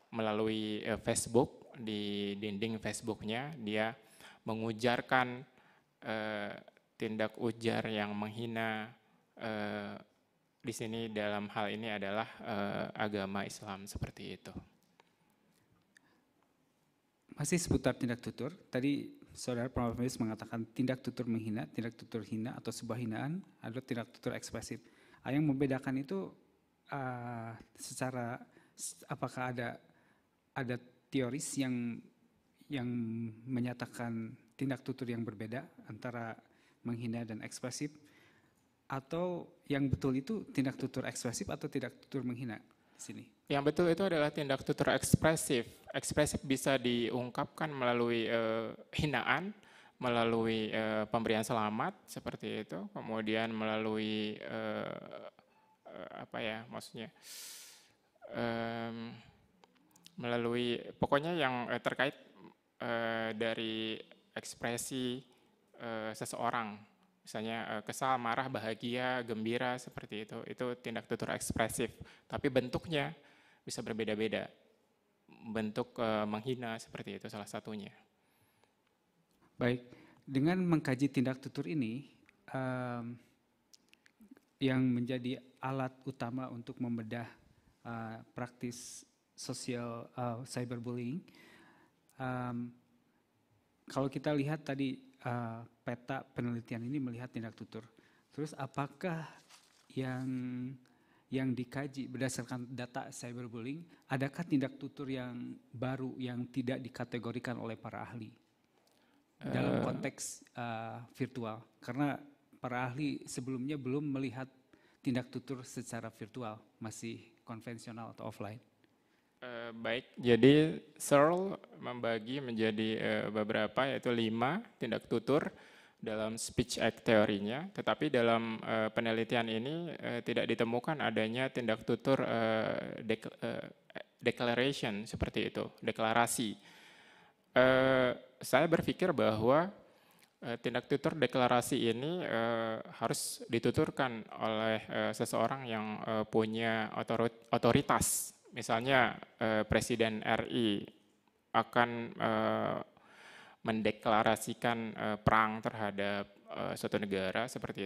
melalui Facebook, di dinding Facebooknya dia mengujarkan tindak ujar yang menghina, di sini dalam hal ini adalah agama Islam seperti itu. Masih seputar tindak tutur, tadi Saudara Pramod Pendus mengatakan tindak tutur menghina, tindak tutur hina atau sebuah hinaan adalah tindak tutur ekspresif. Yang membedakan itu secara apakah ada teoris yang menyatakan tindak tutur yang berbeda antara menghina dan ekspresif, atau yang betul itu tindak tutur ekspresif atau tindak tutur menghina di sini? Yang betul itu adalah tindak tutur ekspresif. Ekspresif bisa diungkapkan melalui hinaan, melalui pemberian selamat seperti itu, kemudian melalui melalui pokoknya yang terkait dari ekspresi seseorang, misalnya kesal, marah, bahagia, gembira seperti itu tindak tutur ekspresif. Tapi bentuknya bisa berbeda-beda. Bentuk menghina seperti itu salah satunya. Baik, dengan mengkaji tindak tutur ini, yang menjadi alat utama untuk membedah praktis sosial cyberbullying. Kalau kita lihat tadi peta penelitian ini melihat tindak tutur. Terus apakah yang dikaji berdasarkan data cyberbullying, adakah tindak tutur yang baru yang tidak dikategorikan oleh para ahli dalam konteks virtual? Karena para ahli sebelumnya belum melihat tindak tutur secara virtual, masih konvensional atau offline. Baik, jadi Searle membagi menjadi beberapa, yaitu 5 tindak tutur dalam speech act teorinya, tetapi dalam penelitian ini tidak ditemukan adanya tindak tutur declaration seperti itu, deklarasi. Saya berpikir bahwa tindak tutur deklarasi ini harus dituturkan oleh seseorang yang punya otoritas. Misalnya Presiden RI akan mendeklarasikan perang terhadap suatu negara seperti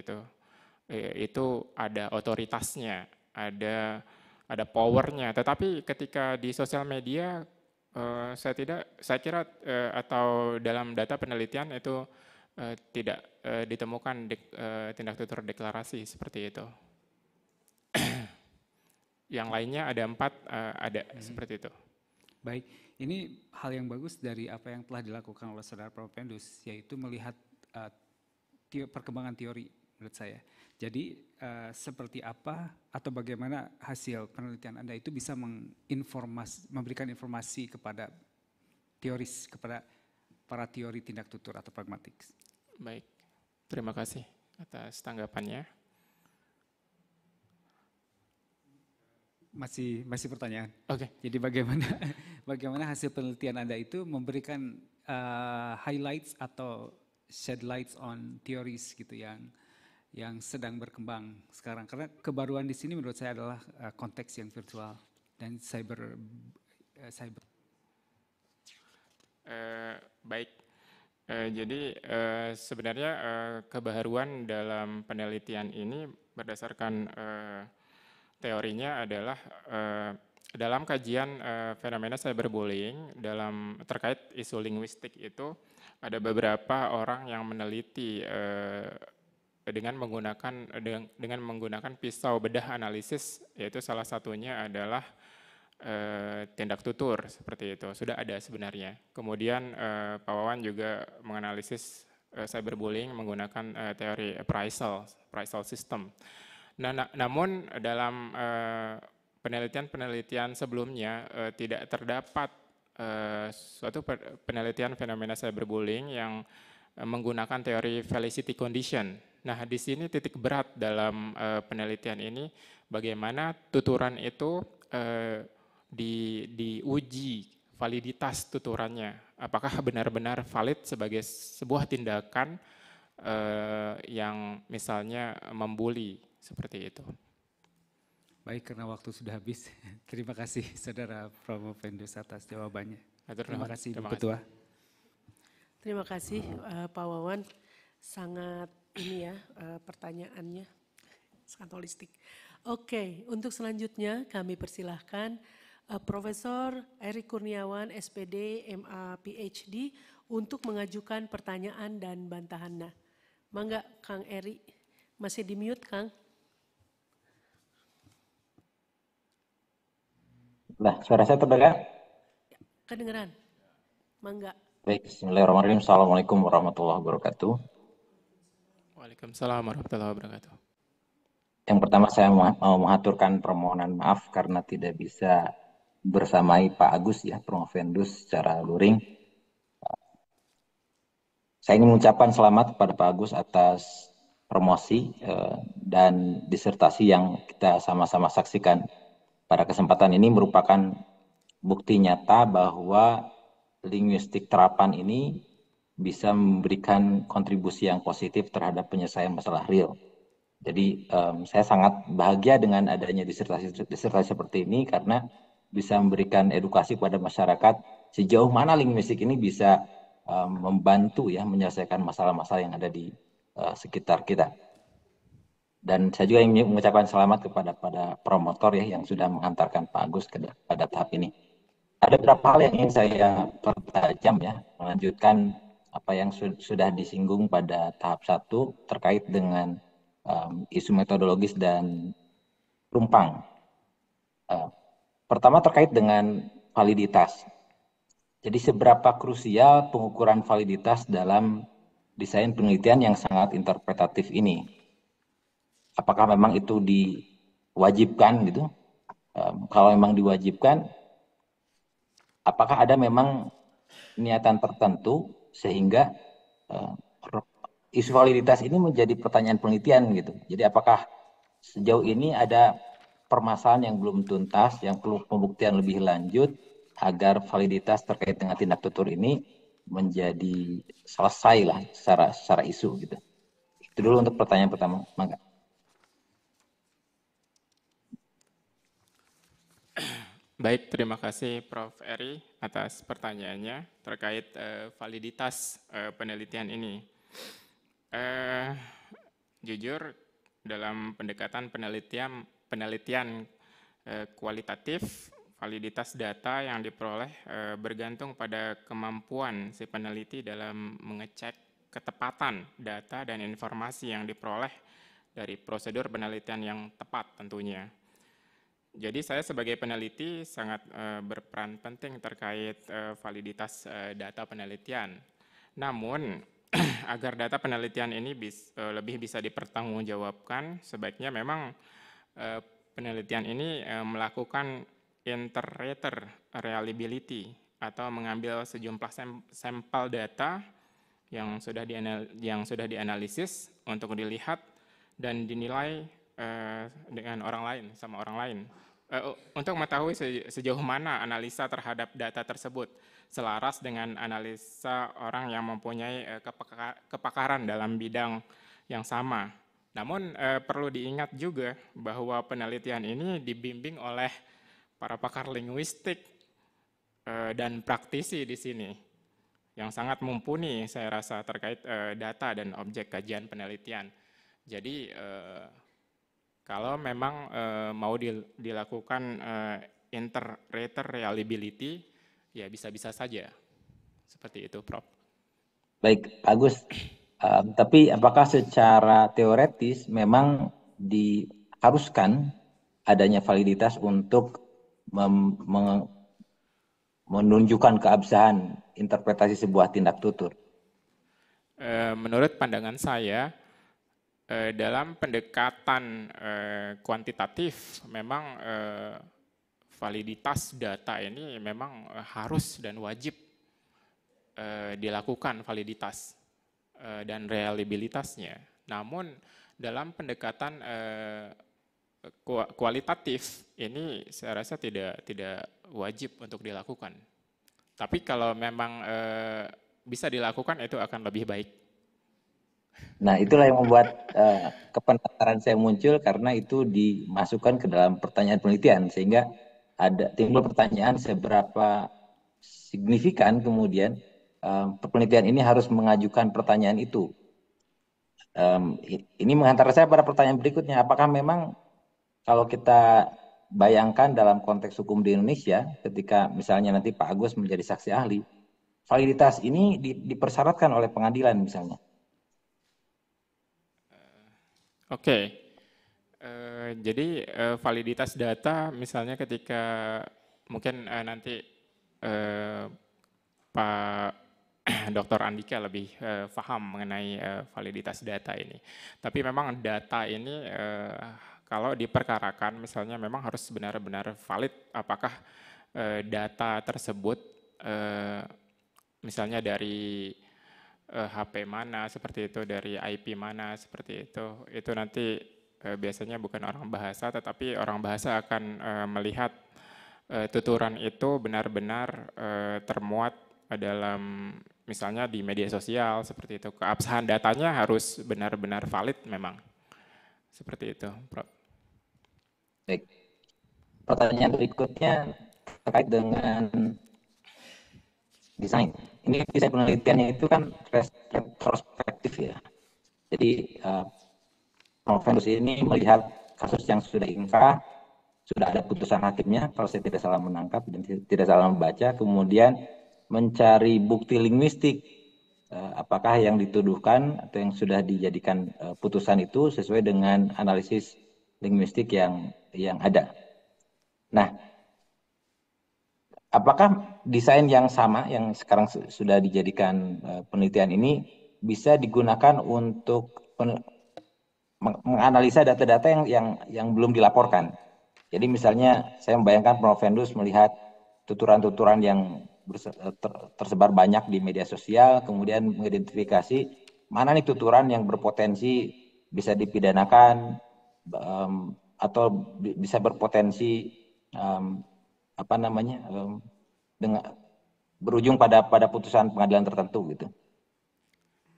itu ada otoritasnya, ada powernya. Tetapi ketika di sosial media saya kira atau dalam data penelitian itu tidak ditemukan tindak tutur deklarasi seperti itu. Yang lainnya ada 4 ada seperti itu. Baik, ini hal yang bagus dari apa yang telah dilakukan oleh Saudara Prof. Pendus, yaitu melihat perkembangan teori menurut saya. Jadi seperti apa atau bagaimana hasil penelitian Anda itu bisa memberikan informasi kepada teoris, kepada para teori tindak tutur atau pragmatik. Baik, terima kasih atas tanggapannya. Masih pertanyaan. Oke. Jadi bagaimana hasil penelitian Anda itu memberikan highlights atau shed lights on theories gitu yang sedang berkembang sekarang. Karena kebaruan di sini menurut saya adalah konteks yang virtual dan cyber. Baik. Jadi sebenarnya kebaruan dalam penelitian ini berdasarkan teorinya adalah dalam kajian fenomena cyberbullying terkait isu linguistik itu ada beberapa orang yang meneliti dengan menggunakan pisau bedah analisis, yaitu salah satunya adalah tindak tutur seperti itu. Sudah ada sebenarnya. Kemudian Pak Wawan juga menganalisis cyberbullying menggunakan teori appraisal system. Namun dalam penelitian sebelumnya tidak terdapat suatu penelitian fenomena cyberbullying yang menggunakan teori felicity condition. Nah, di sini titik berat dalam penelitian ini bagaimana tuturan itu diuji validitas tuturannya. Apakah benar-benar valid sebagai sebuah tindakan yang misalnya membuli. Seperti itu. Baik, karena waktu sudah habis. Terima kasih Saudara Prof. Pendus atas jawabannya. Terima kasih Ibu Ketua. Terima kasih Pak Wawan. Sangat pertanyaannya sangat holistik. Oke, untuk selanjutnya kami persilahkan Profesor Eri Kurniawan, SPD, MA, PhD untuk mengajukan pertanyaan dan bantahannya. Mangga Kang Eri, masih di mute Kang? Nah, suara saya terdengar? Kedengeran. Mangga. Baik, bismillahirrahmanirrahim. Assalamualaikum warahmatullahi wabarakatuh. Waalaikumsalam warahmatullahi wabarakatuh. Yang pertama saya mau mengaturkan permohonan maaf karena tidak bisa bersamai Pak Agus ya, Prof. Pendus secara luring. Saya ingin mengucapkan selamat kepada Pak Agus atas promosi dan disertasi yang kita sama-sama saksikan. Pada kesempatan ini merupakan bukti nyata bahwa linguistik terapan ini bisa memberikan kontribusi yang positif terhadap penyelesaian masalah real. Jadi saya sangat bahagia dengan adanya disertasi seperti ini karena bisa memberikan edukasi kepada masyarakat sejauh mana linguistik ini bisa membantu ya menyelesaikan masalah-masalah yang ada di sekitar kita. Dan saya juga ingin mengucapkan selamat kepada promotor ya yang sudah mengantarkan Pak Agus pada tahap ini. Ada beberapa hal yang ingin saya pertajam ya, melanjutkan apa yang sudah disinggung pada tahap 1 terkait dengan isu metodologis dan rumpang. Pertama terkait dengan validitas. Jadi seberapa krusial pengukuran validitas dalam desain penelitian yang sangat interpretatif ini? Apakah memang itu diwajibkan gitu? Kalau memang diwajibkan, apakah ada memang niatan tertentu sehingga isu validitas ini menjadi pertanyaan penelitian gitu? Jadi apakah sejauh ini ada permasalahan yang belum tuntas, yang perlu pembuktian lebih lanjut agar validitas terkait dengan tindak tutur ini menjadi selesai lah secara isu gitu? Itu dulu untuk pertanyaan pertama. Mangga. Baik, terima kasih Prof. Eri atas pertanyaannya terkait validitas penelitian ini. Jujur, dalam pendekatan penelitian kualitatif, validitas data yang diperoleh bergantung pada kemampuan si peneliti dalam mengecek ketepatan data dan informasi yang diperoleh dari prosedur penelitian yang tepat tentunya. Jadi saya sebagai peneliti sangat berperan penting terkait validitas data penelitian. Namun, agar data penelitian ini lebih bisa dipertanggungjawabkan, sebaiknya memang penelitian ini melakukan inter-rater reliability atau mengambil sejumlah sampel data yang sudah dianalisis untuk dilihat dan dinilai dengan sama orang lain untuk mengetahui sejauh mana analisa terhadap data tersebut selaras dengan analisa orang yang mempunyai kepakaran dalam bidang yang sama. Namun perlu diingat juga bahwa penelitian ini dibimbing oleh para pakar linguistik dan praktisi di sini yang sangat mumpuni saya rasa terkait data dan objek kajian penelitian. Jadi kalau memang mau dilakukan inter-rater reliability, ya bisa-bisa saja. Seperti itu, Prof. Baik, Agus. Tapi apakah secara teoretis memang diharuskan adanya validitas untuk menunjukkan keabsahan interpretasi sebuah tindak tutur? Menurut pandangan saya, dalam pendekatan kuantitatif memang validitas data ini memang harus dan wajib dilakukan validitas dan reliabilitasnya. Namun dalam pendekatan kualitatif ini saya rasa tidak wajib untuk dilakukan. Tapi kalau memang bisa dilakukan itu akan lebih baik. Nah, itulah yang membuat kepenasaran saya muncul karena itu dimasukkan ke dalam pertanyaan penelitian sehingga timbul pertanyaan seberapa signifikan kemudian penelitian ini harus mengajukan pertanyaan itu. Ini mengantar saya pada pertanyaan berikutnya, apakah memang kalau kita bayangkan dalam konteks hukum di Indonesia ketika misalnya nanti Pak Agus menjadi saksi ahli, validitas ini dipersyaratkan oleh pengadilan misalnya? Oke, jadi validitas data misalnya ketika mungkin nanti Pak Dr. Andika lebih paham mengenai validitas data ini. Tapi memang data ini kalau diperkarakan misalnya memang harus benar-benar valid apakah data tersebut misalnya dari HP mana seperti itu, dari IP mana seperti itu nanti biasanya bukan orang bahasa, tetapi orang bahasa akan melihat tuturan itu benar-benar termuat dalam misalnya di media sosial seperti itu. Keabsahan datanya harus benar-benar valid memang. Seperti itu, Prof. Baik. Pertanyaan berikutnya terkait dengan desain. Ini desain penelitiannya itu kan retrospektif ya. Jadi Prof. ini melihat kasus yang sudah ingkrah, sudah ada putusan hakimnya, kalau saya tidak salah menangkap dan tidak salah membaca, kemudian mencari bukti linguistik, apakah yang dituduhkan atau yang sudah dijadikan putusan itu sesuai dengan analisis linguistik yang ada. Nah, apakah desain yang sama yang sekarang sudah dijadikan penelitian ini bisa digunakan untuk menganalisa data-data yang belum dilaporkan? Jadi misalnya saya membayangkan Prof. Vendus melihat tuturan-tuturan yang tersebar banyak di media sosial, kemudian mengidentifikasi mana nih tuturan yang berpotensi bisa dipidanakan atau bisa berpotensi dengan berujung pada putusan pengadilan tertentu gitu.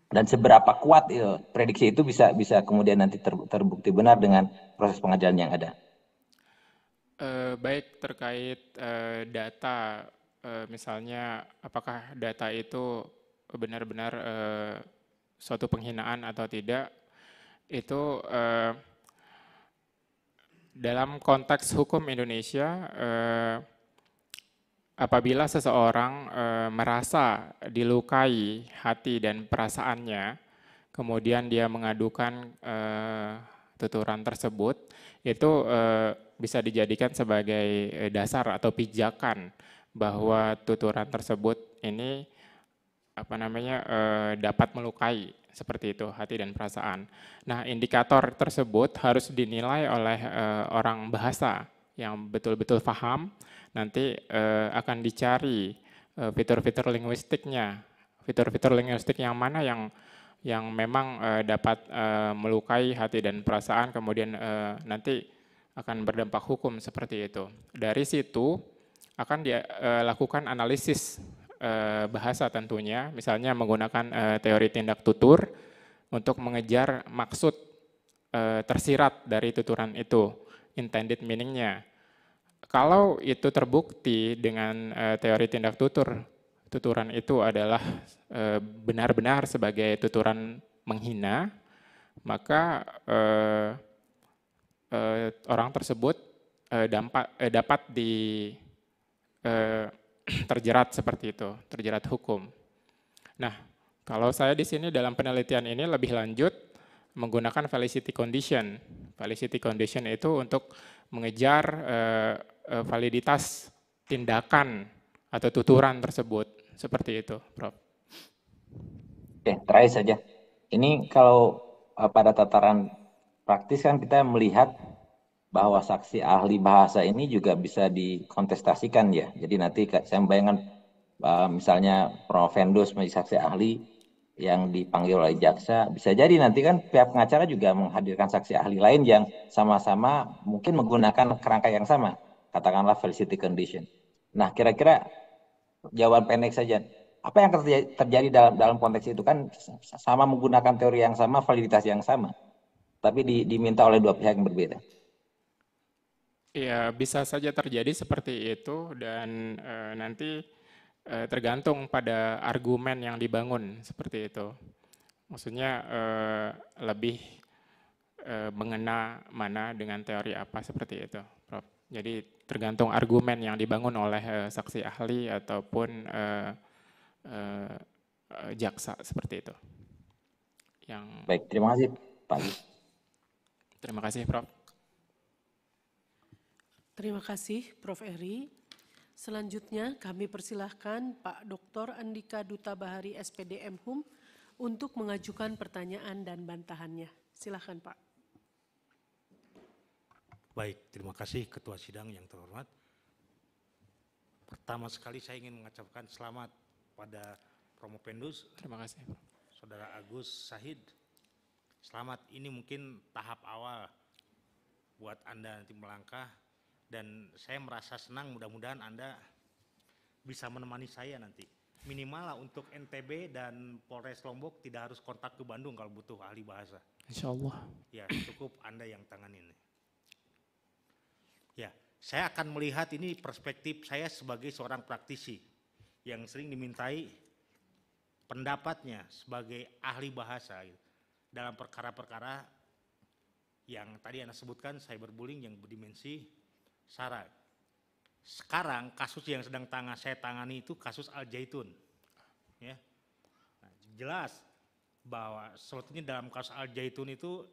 Dan seberapa kuat prediksi itu bisa kemudian nanti terbukti benar dengan proses pengadilan yang ada. Baik, terkait data, misalnya apakah data itu benar-benar suatu penghinaan atau tidak, itu dalam konteks hukum Indonesia, apabila seseorang merasa dilukai hati dan perasaannya, kemudian dia mengadukan tuturan tersebut, itu bisa dijadikan sebagai dasar atau pijakan bahwa tuturan tersebut ini dapat melukai seperti itu hati dan perasaan. Nah, indikator tersebut harus dinilai oleh orang bahasa yang betul-betul paham. Nanti akan dicari fitur-fitur linguistiknya, fitur-fitur linguistik yang mana yang memang dapat melukai hati dan perasaan, kemudian nanti akan berdampak hukum seperti itu. Dari situ akan dilakukan analisis bahasa tentunya, misalnya menggunakan teori tindak tutur untuk mengejar maksud tersirat dari tuturan itu, intended meaning-nya. Kalau itu terbukti dengan teori tindak tuturan itu adalah benar-benar sebagai tuturan menghina, maka orang tersebut dapat terjerat seperti itu, terjerat hukum. Nah, kalau saya di sini dalam penelitian ini lebih lanjut menggunakan felicity condition. Felicity condition itu untuk mengejar validitas tindakan atau tuturan tersebut, seperti itu, Prof. Oke, terakhir saja. Ini kalau pada tataran praktis kan kita melihat bahwa saksi ahli bahasa ini juga bisa dikontestasikan ya. Jadi nanti saya membayangkan misalnya Prof. Vendus menjadi saksi ahli yang dipanggil oleh jaksa, bisa jadi nanti kan pihak pengacara juga menghadirkan saksi ahli lain yang sama-sama mungkin menggunakan kerangka yang sama, katakanlah felicity condition. Nah, kira-kira jawaban pendek saja, apa yang terjadi dalam konteks itu kan sama menggunakan teori yang sama, validitas yang sama, tapi diminta oleh dua pihak yang berbeda. Ya, bisa saja terjadi seperti itu dan nanti tergantung pada argumen yang dibangun seperti itu. Maksudnya lebih mengena mana dengan teori apa seperti itu, Prof. Jadi tergantung argumen yang dibangun oleh saksi ahli ataupun jaksa seperti itu. Baik, terima kasih Pak. Terima kasih, Prof. Terima kasih, Prof. Eri. Selanjutnya kami persilahkan Pak Dr. Andika Duta Bahari SPD MHum untuk mengajukan pertanyaan dan bantahannya. Silakan Pak. Baik, terima kasih Ketua Sidang yang terhormat. Pertama sekali saya ingin mengucapkan selamat pada Prof. Vendus. Terima kasih, Saudara Agus Sahid. Selamat, ini mungkin tahap awal buat Anda nanti melangkah. Dan saya merasa senang, mudah-mudahan Anda bisa menemani saya nanti. Minimal lah untuk NTB dan Polres Lombok tidak harus kontak ke Bandung kalau butuh ahli bahasa. Insya Allah. Ya, cukup Anda yang tanganin. Ya, saya akan melihat ini perspektif saya sebagai seorang praktisi yang sering dimintai pendapatnya sebagai ahli bahasa dalam perkara-perkara yang tadi Anda sebutkan cyberbullying yang berdimensi SARA. Sekarang kasus yang sedang saya tangani itu kasus Al Zaitun. Ya. Nah, jelas bahwa sebetulnya dalam kasus Al Zaitun itu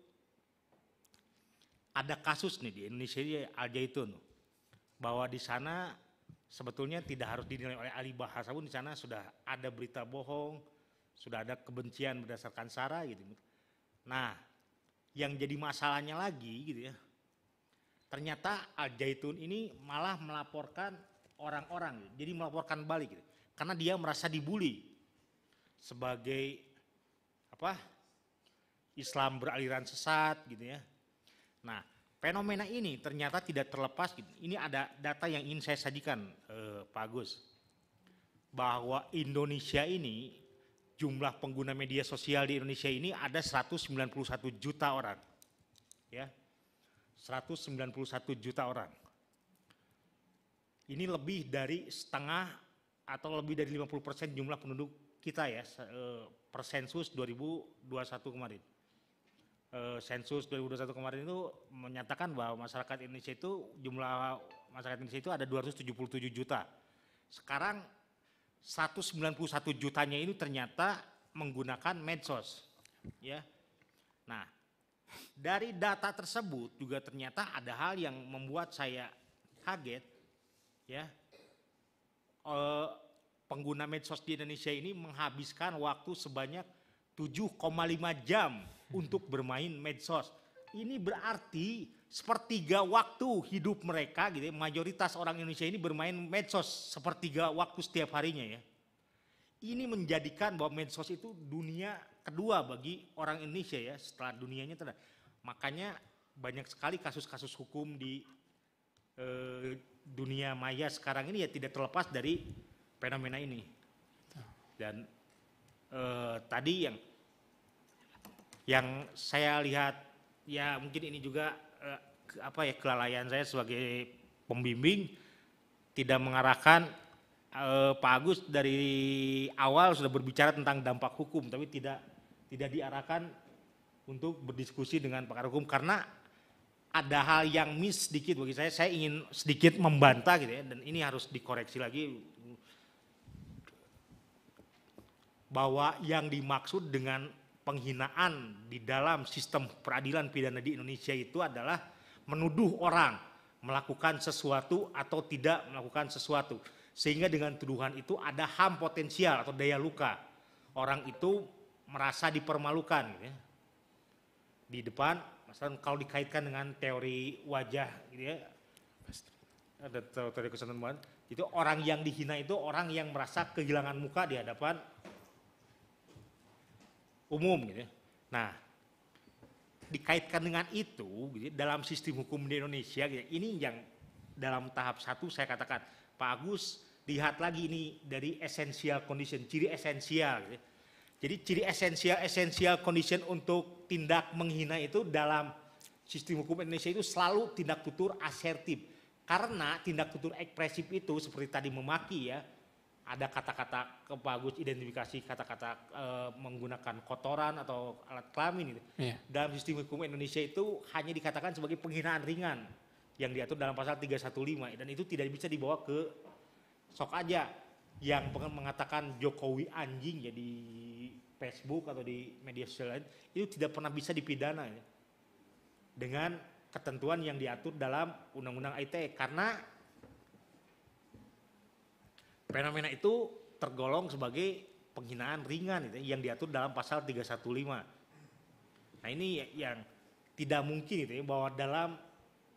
ada kasus nih di Indonesia Al Zaitun, bahwa di sana sebetulnya tidak harus dinilai oleh ahli bahasa pun, di sana sudah ada berita bohong, sudah ada kebencian berdasarkan SARA gitu. Nah, yang jadi masalahnya lagi gitu ya, ternyata Al Zaitun ini malah melaporkan orang-orang, gitu. Jadi melaporkan balik gitu. Karena dia merasa dibully sebagai Islam beraliran sesat gitu ya. Nah, fenomena ini ternyata tidak terlepas gitu. Ini ada data yang ingin saya sajikan Pak Agus, bahwa Indonesia ini, jumlah pengguna media sosial di Indonesia ini ada 191 juta orang. Ya. 191 juta orang. Ini lebih dari setengah atau lebih dari 50% jumlah penduduk kita ya, per sensus 2021 kemarin. Sensus 2021 kemarin itu menyatakan bahwa masyarakat Indonesia itu, jumlah masyarakat Indonesia itu ada 277 juta. Sekarang 191 jutanya ini ternyata menggunakan medsos. Ya. Nah, dari data tersebut juga ternyata ada hal yang membuat saya kaget. Ya. Pengguna medsos di Indonesia ini menghabiskan waktu sebanyak 7,5 jam untuk bermain medsos. Ini berarti sepertiga waktu hidup mereka gitu ya, mayoritas orang Indonesia ini bermain medsos sepertiga waktu setiap harinya ya. Ini menjadikan bahwa medsos itu dunia kedua bagi orang Indonesia ya, setelah dunianya terang. Makanya banyak sekali kasus-kasus hukum di dunia maya sekarang ini ya tidak terlepas dari fenomena ini. Dan tadi yang saya lihat ya, mungkin ini juga kelalaian saya sebagai pembimbing, tidak mengarahkan Pak Agus dari awal sudah berbicara tentang dampak hukum, tapi tidak diarahkan untuk berdiskusi dengan pakar hukum, karena ada hal yang miss sedikit bagi saya. Saya ingin sedikit membantah gitu ya, dan ini harus dikoreksi lagi, bahwa yang dimaksud dengan penghinaan di dalam sistem peradilan pidana di Indonesia itu adalah menuduh orang melakukan sesuatu atau tidak melakukan sesuatu, sehingga dengan tuduhan itu ada HAM potensial atau daya luka. Orang itu merasa dipermalukan gitu ya, di depan. Misalnya kalau dikaitkan dengan teori wajah gitu ya, ada teori kesentuhan, itu orang yang dihina itu orang yang merasa kehilangan muka di hadapan umum gitu ya. Nah, dikaitkan dengan itu gitu, dalam sistem hukum di Indonesia gitu, ini yang dalam tahap 1 saya katakan, Pak Agus lihat lagi ini dari essential condition, ciri esensial gitu. Jadi ciri essential condition untuk tindak menghina itu dalam sistem hukum Indonesia itu selalu tindak tutur asertif. Karena tindak tutur ekspresif itu seperti tadi memaki ya, ada kata-kata bagus, identifikasi kata-kata menggunakan kotoran atau alat kelamin itu. Yeah. Dalam sistem hukum Indonesia itu hanya dikatakan sebagai penghinaan ringan yang diatur dalam pasal 315, dan itu tidak bisa dibawa ke sok aja yang mengatakan Jokowi anjing ya di Facebook atau di media sosial lain, itu tidak pernah bisa dipidana ya, dengan ketentuan yang diatur dalam Undang-Undang ITE, karena fenomena itu tergolong sebagai penghinaan ringan gitu, yang diatur dalam pasal 315. Nah ini yang tidak mungkin gitu ya, bahwa dalam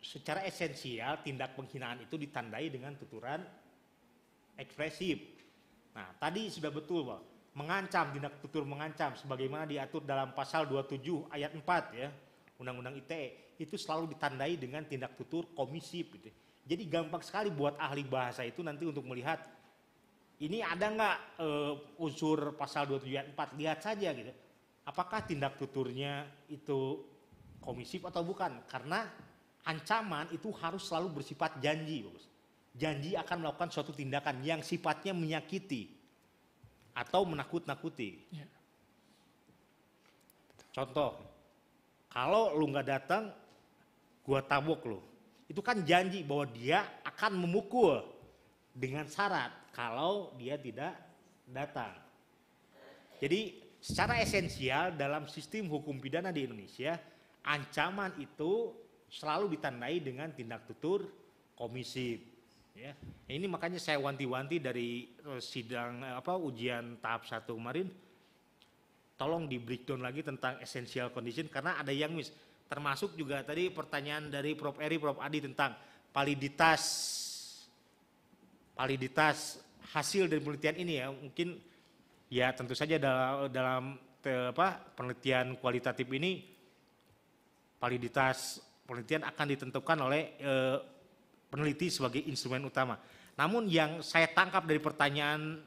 secara esensial tindak penghinaan itu ditandai dengan tuturan ekspresif. Nah tadi sudah betul bahwa mengancam, tindak tutur mengancam sebagaimana diatur dalam pasal 27 ayat 4 ya Undang-Undang ITE, itu selalu ditandai dengan tindak tutur komisif gitu. Jadi gampang sekali buat ahli bahasa itu nanti untuk melihat ini ada nggak unsur pasal 27 ayat 4, lihat saja gitu. Apakah tindak tuturnya itu komisif atau bukan? Karena ancaman itu harus selalu bersifat janji, Bagus. Janji akan melakukan suatu tindakan yang sifatnya menyakiti atau menakut-nakuti. Ya. Contoh, kalau lu nggak datang, gua tabok loh. Itu kan janji bahwa dia akan memukul dengan syarat kalau dia tidak datang. Jadi secara esensial dalam sistem hukum pidana di Indonesia, ancaman itu selalu ditandai dengan tindak tutur komisif. Ya. Ini makanya saya wanti-wanti dari sidang ujian tahap 1 kemarin, tolong di breakdown lagi tentang essential condition karena ada yang miss. Termasuk juga tadi pertanyaan dari Prof. Eri, Prof. Adi tentang validitas hasil dari penelitian ini ya. Mungkin ya tentu saja dalam penelitian kualitatif ini validitas penelitian akan ditentukan oleh peneliti sebagai instrumen utama. Namun yang saya tangkap dari pertanyaan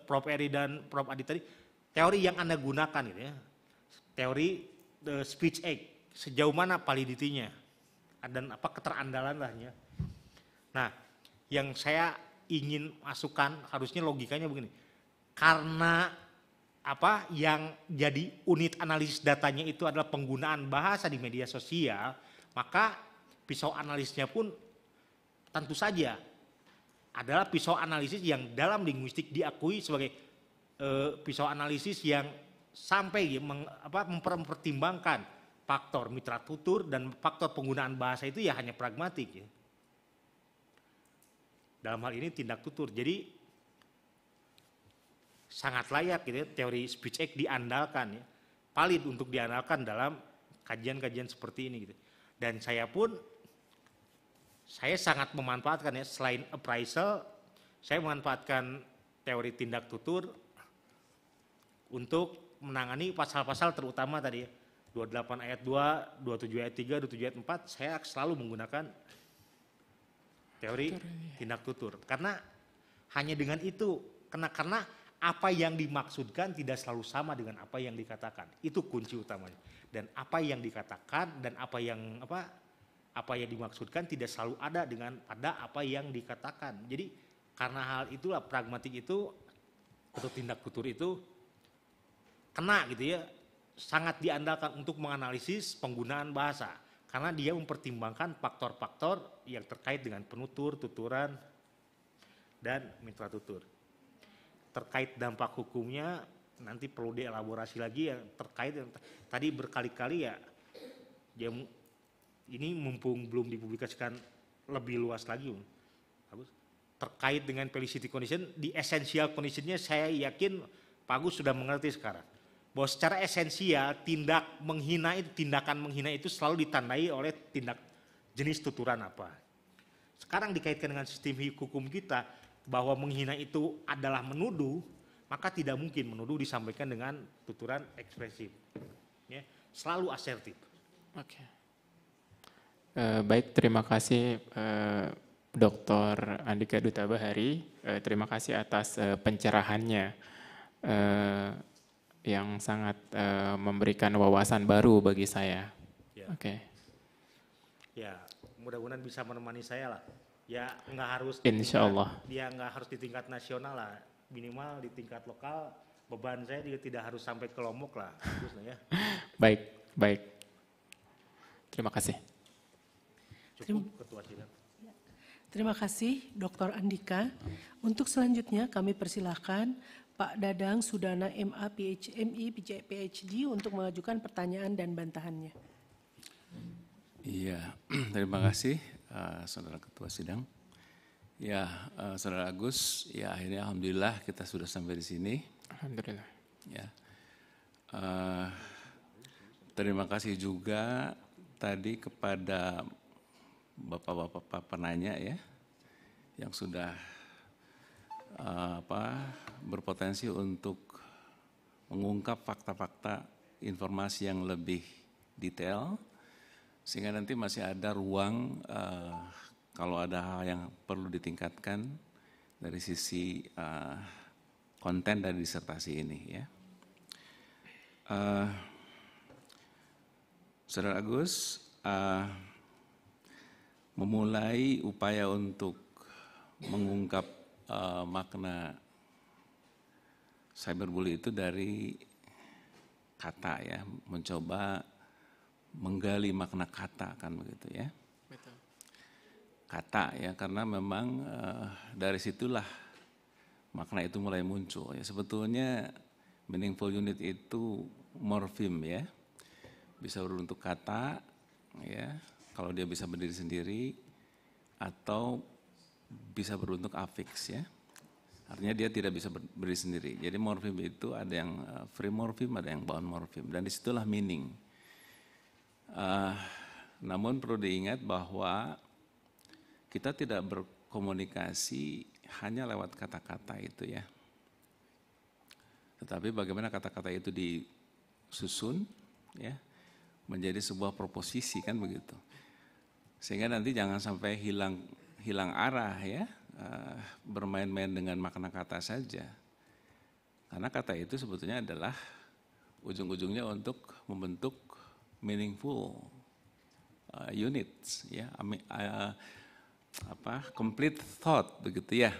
Prof. Eri dan Prof. Adi tadi, teori yang Anda gunakan gitu ya, teori speech act, sejauh mana validitinya dan apa keterandalan lahnya. Nah, yang saya ingin masukkan harusnya logikanya begini, karena apa yang jadi unit analisis datanya itu adalah penggunaan bahasa di media sosial, maka pisau analisisnya pun tentu saja adalah pisau analisis yang dalam linguistik diakui sebagai pisau analisis yang sampai mempertimbangkan faktor mitra tutur dan faktor penggunaan bahasa itu ya hanya pragmatik ya. Dalam hal ini tindak tutur. Jadi sangat layak gitu ya, teori speech act diandalkan ya. Valid untuk diandalkan dalam kajian-kajian seperti ini gitu. Dan saya sangat memanfaatkan ya, selain appraisal, saya memanfaatkan teori tindak tutur untuk menangani pasal-pasal terutama tadi ya, 28 ayat 2, 27 ayat 3, 27 ayat 4, saya selalu menggunakan teori tindak tutur. Karena hanya dengan itu, karena apa yang dimaksudkan tidak selalu sama dengan apa yang dikatakan. Itu kunci utamanya. Dan apa yang dikatakan dan apa yang dimaksudkan tidak selalu ada dengan pada apa yang dikatakan. Jadi karena hal itulah pragmatik itu atau tindak tutur itu kena gitu ya, sangat diandalkan untuk menganalisis penggunaan bahasa. Karena dia mempertimbangkan faktor-faktor yang terkait dengan penutur, tuturan, dan mitra tutur. Terkait dampak hukumnya nanti perlu dielaborasi lagi ya, terkait tadi berkali-kali ya, ini mumpung belum dipublikasikan lebih luas lagi. Terkait dengan felicity condition, di essential conditionnya saya yakin Pak Agus sudah mengerti sekarang. Bahwa secara esensial tindakan menghina itu selalu ditandai oleh tindak jenis tuturan apa. Sekarang dikaitkan dengan sistem hukum kita bahwa menghina itu adalah menuduh, maka tidak mungkin menuduh disampaikan dengan tuturan ekspresif. Ya, selalu asertif. Oke. Baik, terima kasih Dr. Andika Duta Bahari. Terima kasih atas pencerahannya. Yang sangat memberikan wawasan baru bagi saya. Ya. Oke. Ya, mudah-mudahan bisa menemani saya lah. Ya, nggak harus. Insya Allah. Dia nggak harus di tingkat nasional lah, minimal di tingkat lokal. Beban saya juga tidak harus sampai ke Lombok lah, bagus lah ya. Baik. Terima kasih. Cukup Ketua Sidang. Terima kasih Dr. Andika. Untuk selanjutnya kami persilahkan Pak Dadang Sudana MA MI PhD untuk mengajukan pertanyaan dan bantahannya. Iya, terima kasih Saudara Ketua Sidang. Ya, Saudara Agus, ya akhirnya alhamdulillah kita sudah sampai di sini. Alhamdulillah. Ya, terima kasih juga tadi kepada bapak-bapak penanya ya, yang sudah berpotensi untuk mengungkap fakta-fakta informasi yang lebih detail, sehingga nanti masih ada ruang kalau ada hal yang perlu ditingkatkan dari sisi konten dari disertasi ini ya. Saudara Agus, memulai upaya untuk mengungkap makna cyberbully itu dari kata ya, mencoba menggali makna kata kan begitu ya. Betul. Kata ya, karena memang dari situlah makna itu mulai muncul ya. Sebetulnya meaningful unit itu morfem ya, bisa berbentuk kata ya, kalau dia bisa berdiri sendiri, atau bisa berbentuk afiks ya. Artinya dia tidak bisa berdiri sendiri. Jadi morfem itu ada yang free morfem, ada yang bound morfem, dan disitulah meaning. Namun perlu diingat bahwa kita tidak berkomunikasi hanya lewat kata-kata itu ya. Tetapi bagaimana kata-kata itu disusun ya menjadi sebuah proposisi kan begitu. Sehingga nanti jangan sampai hilang arah ya, bermain-main dengan makna kata saja. Karena kata itu sebetulnya adalah ujung-ujungnya untuk membentuk meaningful units ya, complete thought begitu ya.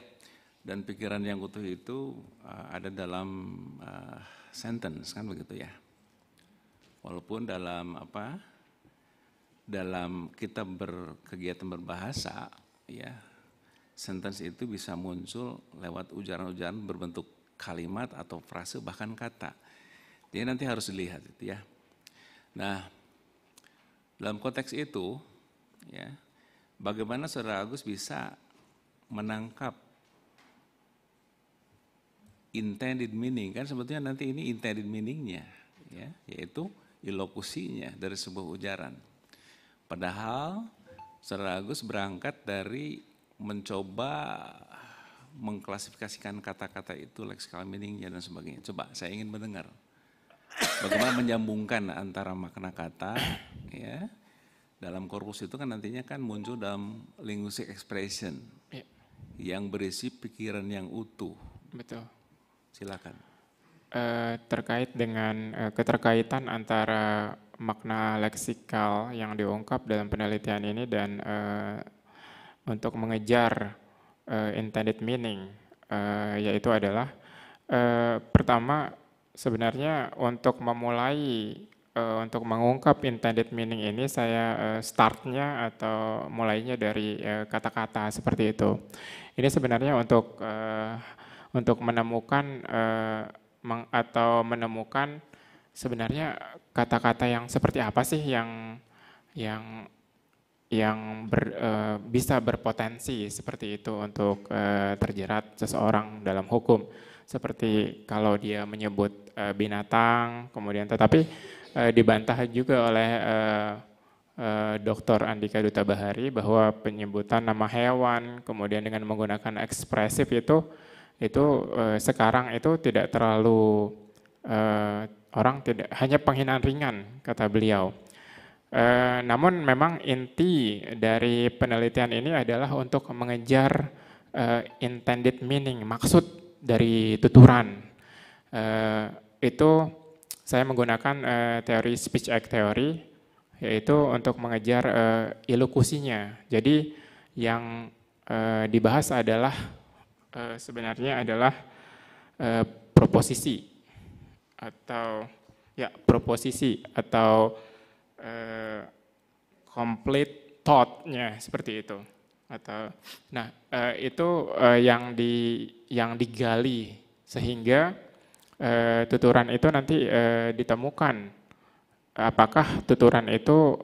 Dan pikiran yang utuh itu ada dalam sentence kan begitu ya. Walaupun dalam dalam kita berkegiatan berbahasa ya, sentence itu bisa muncul lewat ujaran-ujaran berbentuk kalimat atau frase bahkan kata. Jadi nanti harus dilihat itu ya. Nah, dalam konteks itu ya, bagaimana Saudara Agus bisa menangkap intended meaning, kan sebetulnya nanti ini intended meaningnya ya, yaitu ilokusinya dari sebuah ujaran. Padahal Saudara Agus berangkat dari mencoba mengklasifikasikan kata-kata itu leksikal meaningnya dan sebagainya. Coba saya ingin mendengar bagaimana menyambungkan antara makna kata ya, dalam korpus itu kan nantinya kan muncul dalam linguistic expression ya, yang berisi pikiran yang utuh. Betul. Silakan. Terkait dengan keterkaitan antara makna leksikal yang diungkap dalam penelitian ini dan untuk mengejar intended meaning, yaitu adalah pertama sebenarnya untuk memulai untuk mengungkap intended meaning ini saya startnya atau mulainya dari kata-kata seperti itu. Ini sebenarnya untuk menemukan atau menemukan sebenarnya kata-kata yang seperti apa sih yang bisa berpotensi seperti itu untuk terjerat seseorang dalam hukum. Seperti kalau dia menyebut binatang, kemudian tetapi dibantah juga oleh Dr. Andika Duta Bahari bahwa penyebutan nama hewan kemudian dengan menggunakan ekspresif itu sekarang itu tidak terlalu orang tidak, hanya penghinaan ringan kata beliau. Namun memang inti dari penelitian ini adalah untuk mengejar intended meaning, maksud dari tuturan. Itu saya menggunakan teori speech act theory, yaitu untuk mengejar ilokusinya. Jadi yang dibahas adalah sebenarnya adalah proposisi atau complete thought-nya seperti itu. Atau itu yang digali sehingga tuturan itu nanti ditemukan apakah tuturan itu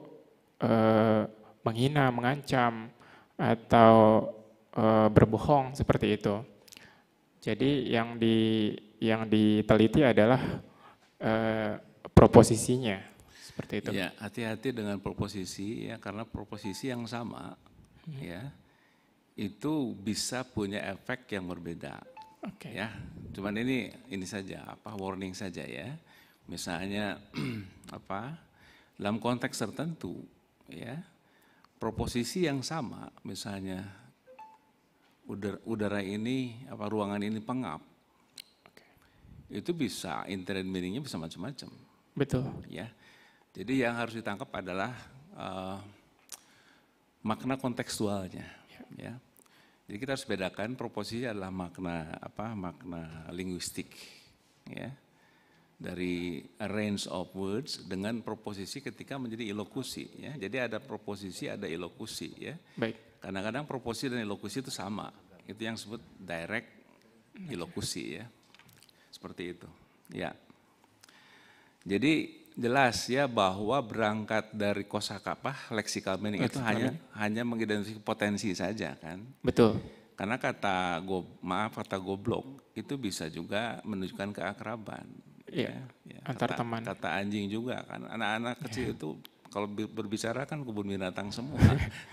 menghina, mengancam atau berbohong seperti itu. Jadi yang diteliti adalah proposisinya seperti itu. Ya, hati-hati dengan proposisi ya, karena proposisi yang sama ya itu bisa punya efek yang berbeda. Okay. Ya, cuman ini saja warning saja ya. Misalnya dalam konteks tertentu ya, proposisi yang sama misalnya udara ini ruangan ini pengap. Okay. Itu bisa intended meaning-nya bisa macam-macam. Betul. Ya. Jadi yang harus ditangkap adalah makna kontekstualnya ya. Jadi kita harus bedakan proposisi adalah makna linguistik ya. dari range of words dengan proposisi ketika menjadi ilokusi ya. Jadi ada proposisi, ada ilokusi ya. Baik. Kadang-kadang proposisi dan ilokusi itu sama. Itu yang disebut direct ilokusi ya. Seperti itu. Ya. Jadi jelas ya bahwa berangkat dari kosakata lexical meaning itu hanya mengidentifikasi potensi saja kan. Betul. Karena kata goblok itu bisa juga menunjukkan keakraban. Iya, antar teman. Kata anjing juga kan. Anak-anak kecil itu kalau berbicara kan kebun binatang semua.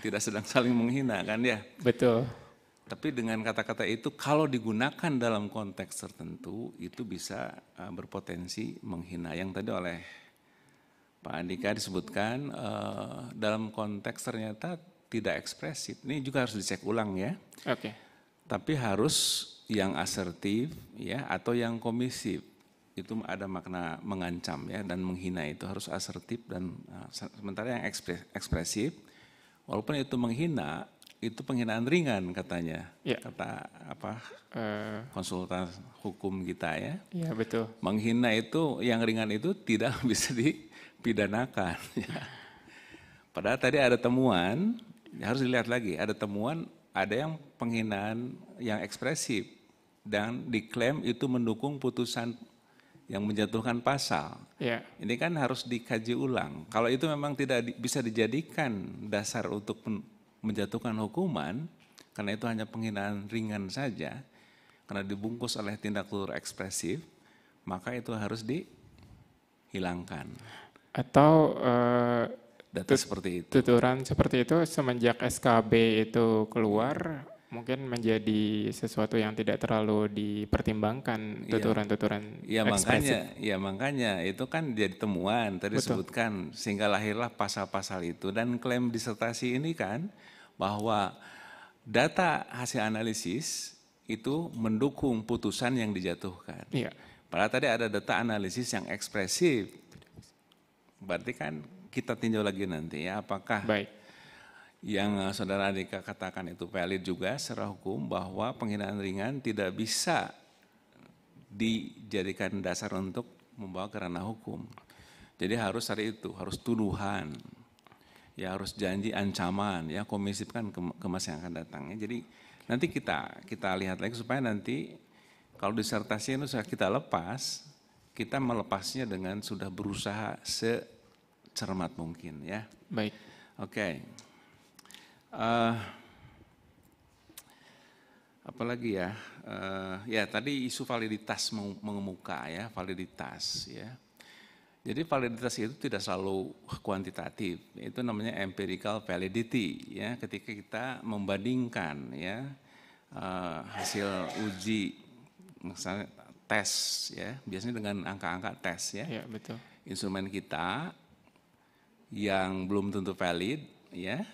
Tidak sedang saling menghina kan ya. Betul. Tapi dengan kata-kata itu kalau digunakan dalam konteks tertentu itu bisa berpotensi menghina. Yang tadi oleh Pak Andika disebutkan dalam konteks ternyata tidak ekspresif. Ini juga harus dicek ulang ya. Oke. Tapi harus yang asertif ya atau yang komisif. Itu ada makna mengancam ya dan menghina itu harus asertif dan sementara yang ekspresif walaupun itu menghina itu penghinaan ringan katanya. Ya. Kata apa konsultan hukum kita ya. Iya betul. Menghina itu yang ringan itu tidak bisa dipidanakan ya. Padahal tadi ada temuan, harus dilihat lagi, ada temuan ada yang penghinaan yang ekspresif dan diklaim itu mendukung putusan yang menjatuhkan pasal. Ya. Ini kan harus dikaji ulang. Kalau itu memang tidak bisa dijadikan dasar untuk menjatuhkan hukuman, karena itu hanya penghinaan ringan saja, karena dibungkus oleh tindak luhur ekspresif, maka itu harus dihilangkan. Atau data seperti itu. Tuturan seperti itu semenjak SKB itu keluar, mungkin menjadi sesuatu yang tidak terlalu dipertimbangkan tuturan-tuturan ekspresif. Ya makanya itu kan jadi temuan tadi disebutkan sehingga lahirlah pasal-pasal itu dan klaim disertasi ini kan bahwa data hasil analisis itu mendukung putusan yang dijatuhkan. Iya. Padahal tadi ada data analisis yang ekspresif. Berarti kan kita tinjau lagi nanti ya apakah yang Saudara Andika katakan itu valid juga secara hukum bahwa penghinaan ringan tidak bisa dijadikan dasar untuk membawa ke ranah hukum. Jadi harus hari itu, harus tuduhan, ya harus janji ancaman, ya komisif kan ke masa yang akan datang. Jadi nanti kita lihat lagi supaya nanti kalau disertasi itu sudah kita lepas, kita melepasnya dengan sudah berusaha secermat mungkin ya. Baik. Oke. Apalagi ya, ya tadi isu validitas mengemuka ya, validitas ya. Jadi validitas itu tidak selalu kuantitatif, itu namanya empirical validity ya. Ketika kita membandingkan ya hasil uji, misalnya tes ya, biasanya dengan angka-angka tes ya. Iya betul. Instrumen kita yang belum tentu valid ya.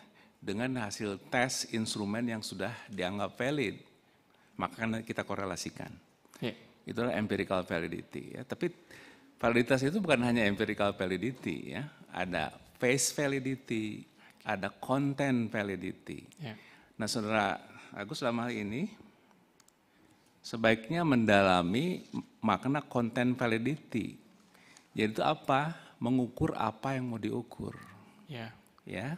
Dengan hasil tes instrumen yang sudah dianggap valid, maka kita korelasikan. Yeah. Itulah empirical validity. Ya. Tapi validitas itu bukan hanya empirical validity, ya. Ada face validity, ada content validity. Yeah. Nah, Saudara Agus dalam hal ini sebaiknya mendalami makna content validity. Yaitu apa? Mengukur apa yang mau diukur. Yeah. Ya.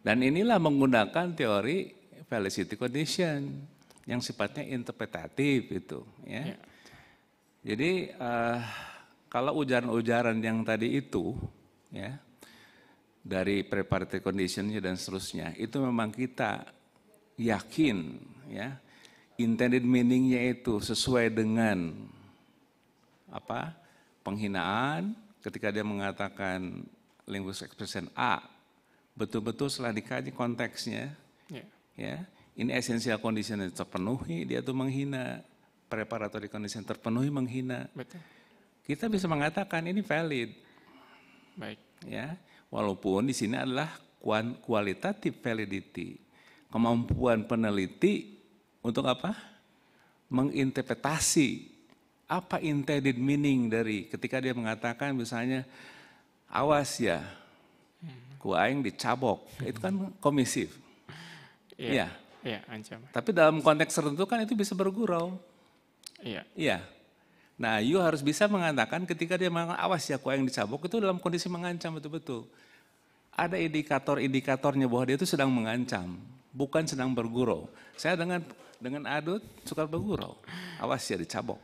Dan inilah menggunakan teori validity condition yang sifatnya interpretatif itu. Ya. Yeah. Jadi kalau ujaran-ujaran yang tadi itu, ya dari preparatory conditionnya dan seterusnya, itu memang kita yakin, ya intended meaningnya itu sesuai dengan apa penghinaan ketika dia mengatakan linguistic expression A. Betul-betul setelah dikaji konteksnya, ya ini essential condition yang terpenuhi, dia tuh menghina, preparatory condition terpenuhi menghina. Betul. Kita bisa mengatakan ini valid. Baik. Ya, walaupun di sini adalah qualitative validity, kemampuan peneliti untuk apa? Menginterpretasi apa intended meaning dari ketika dia mengatakan misalnya awas ya. Ku aing dicabok, itu kan komisif. Iya. Iya, ancaman. Tapi dalam konteks tertentu kan itu bisa bergurau. Iya. Iya. Nah, you harus bisa mengatakan ketika dia mengatakan awas ya kok yang dicabok itu dalam kondisi mengancam betul-betul. Ada indikator-indikatornya bahwa dia itu sedang mengancam, bukan sedang bergurau. Saya dengan Adut suka bergurau, awas ya dicabok.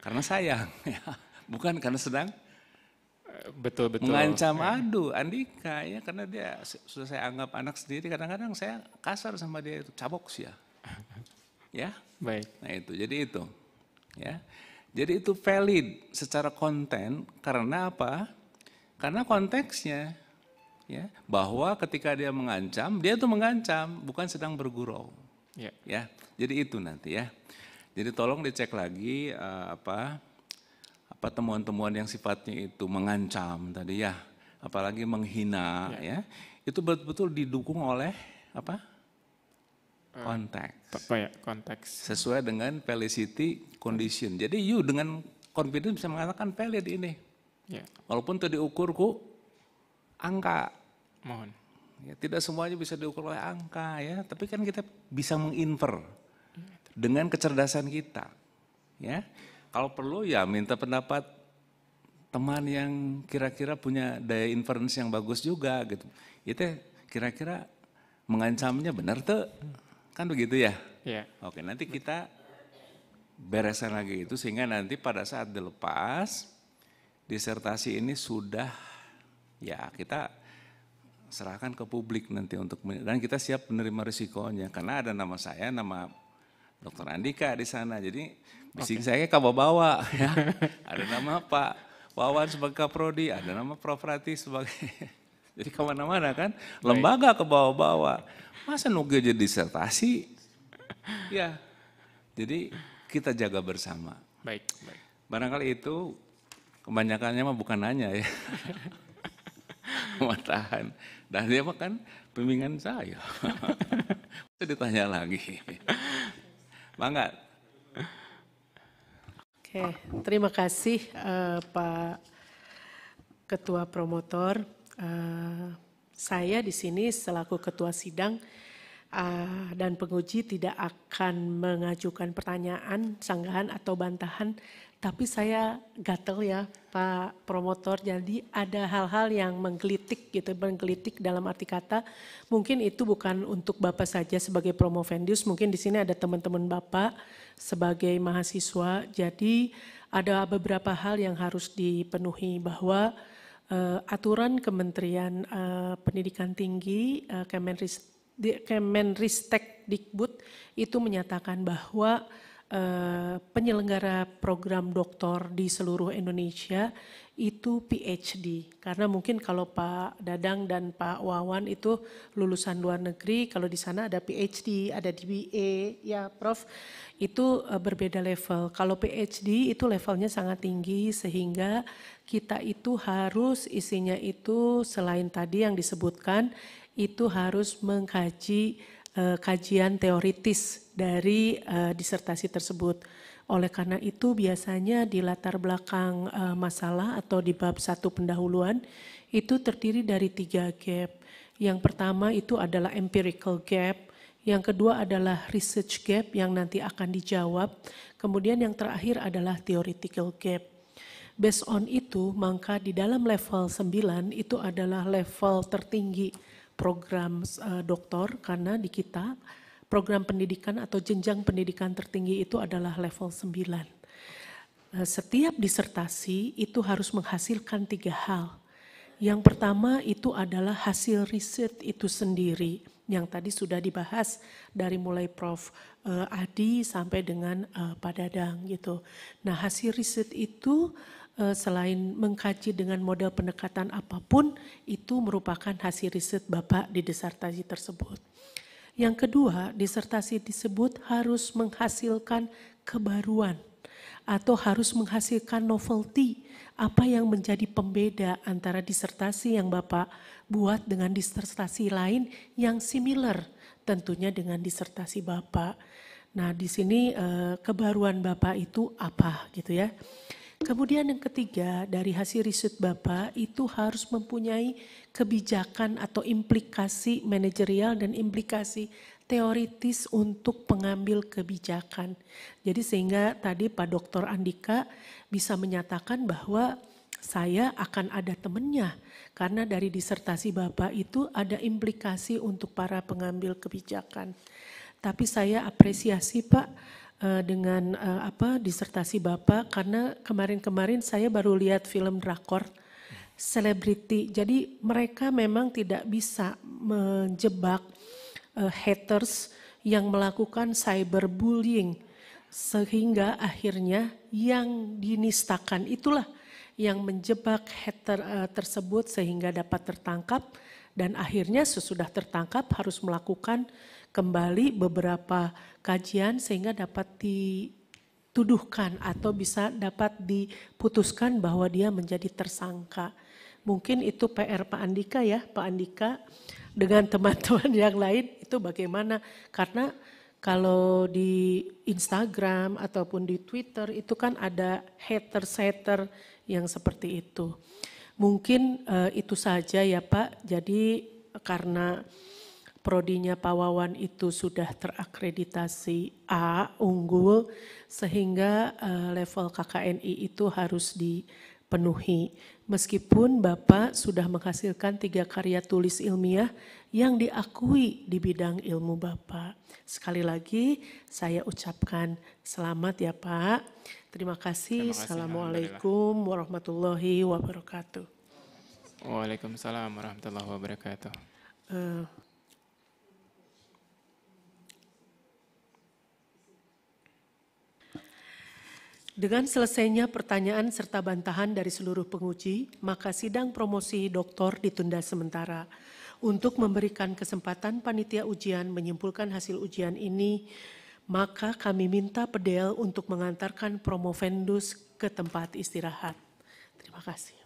Karena sayang, ya. Bukan karena sedang betul-betul mengancam Andika ya, karena dia sudah saya anggap anak sendiri, kadang-kadang saya kasar sama dia, itu cabok sih ya. Ya, baik. Nah itu, jadi itu. Ya, jadi itu valid secara konten karena apa? Karena konteksnya, ya, bahwa ketika dia mengancam, dia itu mengancam, bukan sedang bergurau. Ya, jadi itu nanti ya. Jadi tolong dicek lagi apa temuan-temuan yang sifatnya itu mengancam tadi ya, apalagi menghina ya, itu betul-betul didukung oleh apa? Konteks. Sesuai dengan validity condition. Jadi you dengan confidence bisa mengatakan valid ini. Ya. Walaupun itu diukur ku angka. Mohon. Ya, tidak semuanya bisa diukur oleh angka ya, tapi kan kita bisa menginfer dengan kecerdasan kita. Ya. Kalau perlu ya minta pendapat teman yang kira-kira punya daya inference yang bagus juga gitu. Itu kira-kira mengancamnya benar tuh? Kan begitu ya? Iya. Oke, nanti kita bereskan lagi itu sehingga nanti pada saat dilepas disertasi ini sudah ya kita serahkan ke publik nanti dan kita siap menerima risikonya karena ada nama saya, nama Dr. Andika di sana. Jadi bisik saya bawa ya. Ada nama Pak Wawan sebagai Kaprodi, ada nama Prof. Rati sebagai jadi kemana-mana kan, lembaga ke bawah-bawah. Masa nunggu jadi disertasi? Ya, jadi kita jaga bersama. Baik. Barangkali itu kebanyakannya mah bukan nanya ya. Matahan. Dan dia mah kan bimbingan saya. Bisa ditanya lagi. Bangga. Oke, terima kasih Pak Ketua Promotor. Saya di sini selaku Ketua Sidang dan penguji tidak akan mengajukan pertanyaan, sanggahan atau bantahan, tapi saya gatel ya Pak Promotor, jadi ada hal-hal yang menggelitik dalam arti kata, mungkin itu bukan untuk Bapak saja sebagai promovendius, mungkin di sini ada teman-teman Bapak sebagai mahasiswa, jadi ada beberapa hal yang harus dipenuhi bahwa aturan Kementerian Pendidikan Tinggi, Kemenristek-Dikbud itu menyatakan bahwa penyelenggara program doktor di seluruh Indonesia itu PhD. Karena mungkin kalau Pak Dadang dan Pak Wawan itu lulusan luar negeri, kalau di sana ada PhD, ada DBA, ya Prof, itu berbeda level. Kalau PhD itu levelnya sangat tinggi sehingga kita itu harus isinya itu selain tadi yang disebutkan, itu harus mengkaji kajian teoritis dari disertasi tersebut. Oleh karena itu biasanya di latar belakang masalah atau di bab 1 pendahuluan itu terdiri dari 3 gap. Yang pertama itu adalah empirical gap, yang kedua adalah research gap yang nanti akan dijawab, kemudian yang terakhir adalah theoretical gap. Based on itu, maka di dalam level 9 itu adalah level tertinggi program doktor karena di kita program pendidikan atau jenjang pendidikan tertinggi itu adalah level 9. Setiap disertasi itu harus menghasilkan 3 hal. Yang pertama itu adalah hasil riset itu sendiri yang tadi sudah dibahas dari mulai Prof. Adi sampai dengan Pak Dadang gitu. Nah hasil riset itu selain mengkaji dengan model pendekatan apapun itu merupakan hasil riset Bapak di disertasi tersebut. Yang kedua, disertasi disebut harus menghasilkan kebaruan atau harus menghasilkan novelty. Apa yang menjadi pembeda antara disertasi yang Bapak buat dengan disertasi lain yang similar tentunya dengan disertasi Bapak. Nah, di sini kebaruan Bapak itu apa gitu ya. Kemudian yang ketiga, dari hasil riset Bapak itu harus mempunyai kebijakan atau implikasi manajerial dan implikasi teoritis untuk pengambil kebijakan. Jadi sehingga tadi Pak Dr. Andika bisa menyatakan bahwa saya akan ada temannya karena dari disertasi Bapak itu ada implikasi untuk para pengambil kebijakan. Tapi saya apresiasi Pak dengan disertasi Bapak karena kemarin-kemarin saya baru lihat film drakor selebriti. Jadi mereka memang tidak bisa menjebak haters yang melakukan cyberbullying sehingga akhirnya yang dinistakan itulah yang menjebak hater tersebut sehingga dapat tertangkap dan akhirnya sesudah tertangkap harus melakukan kembali beberapa kajian sehingga dapat dituduhkan atau bisa dapat diputuskan bahwa dia menjadi tersangka. Mungkin itu PR Pak Andika ya, Pak Andika dengan teman-teman yang lain itu bagaimana? Karena kalau di Instagram ataupun di Twitter itu kan ada hater yang seperti itu. Mungkin itu saja ya Pak, jadi karena prodinya Pak Wawan itu sudah terakreditasi A, unggul, sehingga level KKNI itu harus dipenuhi. Meskipun Bapak sudah menghasilkan 3 karya tulis ilmiah yang diakui di bidang ilmu Bapak. Sekali lagi saya ucapkan selamat ya Pak. Terima kasih. Assalamualaikum warahmatullahi wabarakatuh. Waalaikumsalam warahmatullahi wabarakatuh. Dengan selesainya pertanyaan serta bantahan dari seluruh penguji, maka sidang promosi doktor ditunda sementara. Untuk memberikan kesempatan panitia ujian menyimpulkan hasil ujian ini, maka kami minta pedel untuk mengantarkan promovendus ke tempat istirahat. Terima kasih.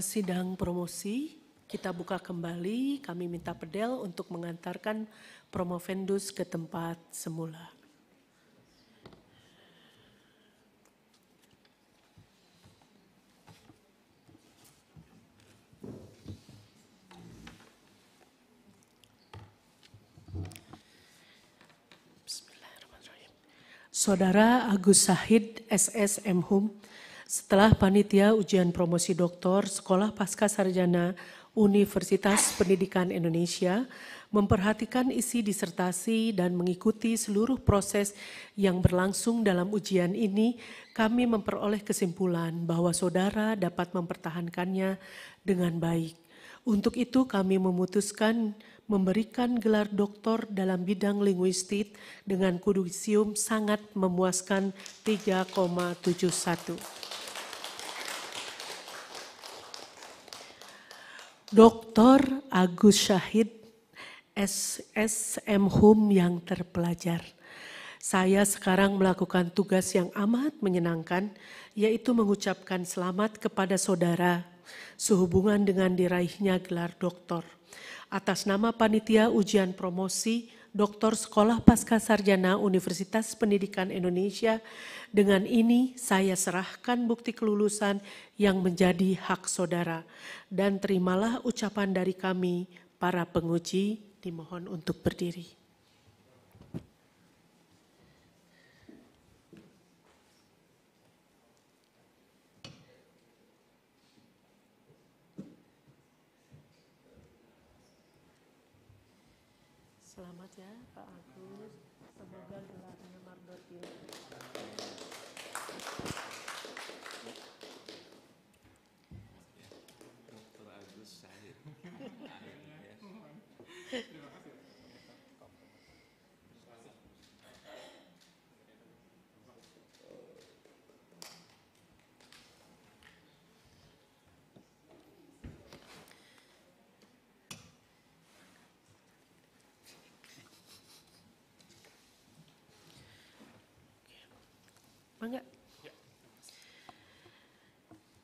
Sidang promosi kita buka kembali, kami minta pedel untuk mengantarkan promovendus ke tempat semula. Saudara Agus Sahid SS MHum, setelah panitia ujian promosi doktor Sekolah Pasca Sarjana Universitas Pendidikan Indonesia memperhatikan isi disertasi dan mengikuti seluruh proses yang berlangsung dalam ujian ini, kami memperoleh kesimpulan bahwa saudara dapat mempertahankannya dengan baik. Untuk itu kami memutuskan memberikan gelar doktor dalam bidang linguistik dengan kodisium sangat memuaskan 3,71. Dr. Agus Sahid SS MHum yang terpelajar. Saya sekarang melakukan tugas yang amat menyenangkan, yaitu mengucapkan selamat kepada saudara sehubungan dengan diraihnya gelar doktor. Atas nama panitia ujian promosi Doktor Sekolah Pasca Sarjana Universitas Pendidikan Indonesia, dengan ini saya serahkan bukti kelulusan yang menjadi hak saudara. Dan terimalah ucapan dari kami, para penguji, dimohon untuk berdiri. Selamat ya Pak Agus, semoga gelarnya Mardotil. Dr. Agus Sahid. Mangga.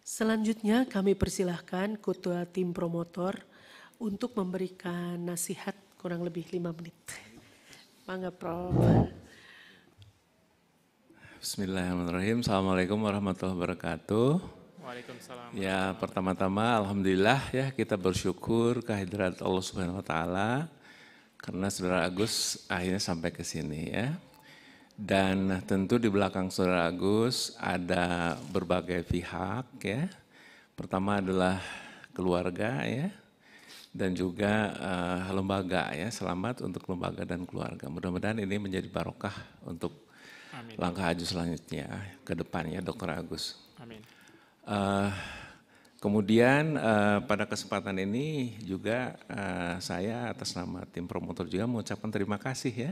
Selanjutnya kami persilahkan Ketua Tim Promotor untuk memberikan nasihat kurang lebih 5 menit. Mangga Prof. Bismillahirrahmanirrahim. Assalamualaikum warahmatullahi wabarakatuh. Waalaikumsalam. Ya, pertama-tama alhamdulillah ya kita bersyukur kehadirat Allah Subhanahu wa taala karena Saudara Agus akhirnya sampai ke sini ya. Dan tentu di belakang Saudara Agus ada berbagai pihak ya. Pertama adalah keluarga ya. Dan juga lembaga ya. Selamat untuk lembaga dan keluarga. Mudah-mudahan ini menjadi barokah untuk Amin. Langkah Aju selanjutnya ke depannya Dr. Agus. Amin. Kemudian pada kesempatan ini juga saya atas nama tim promotor juga mengucapkan terima kasih ya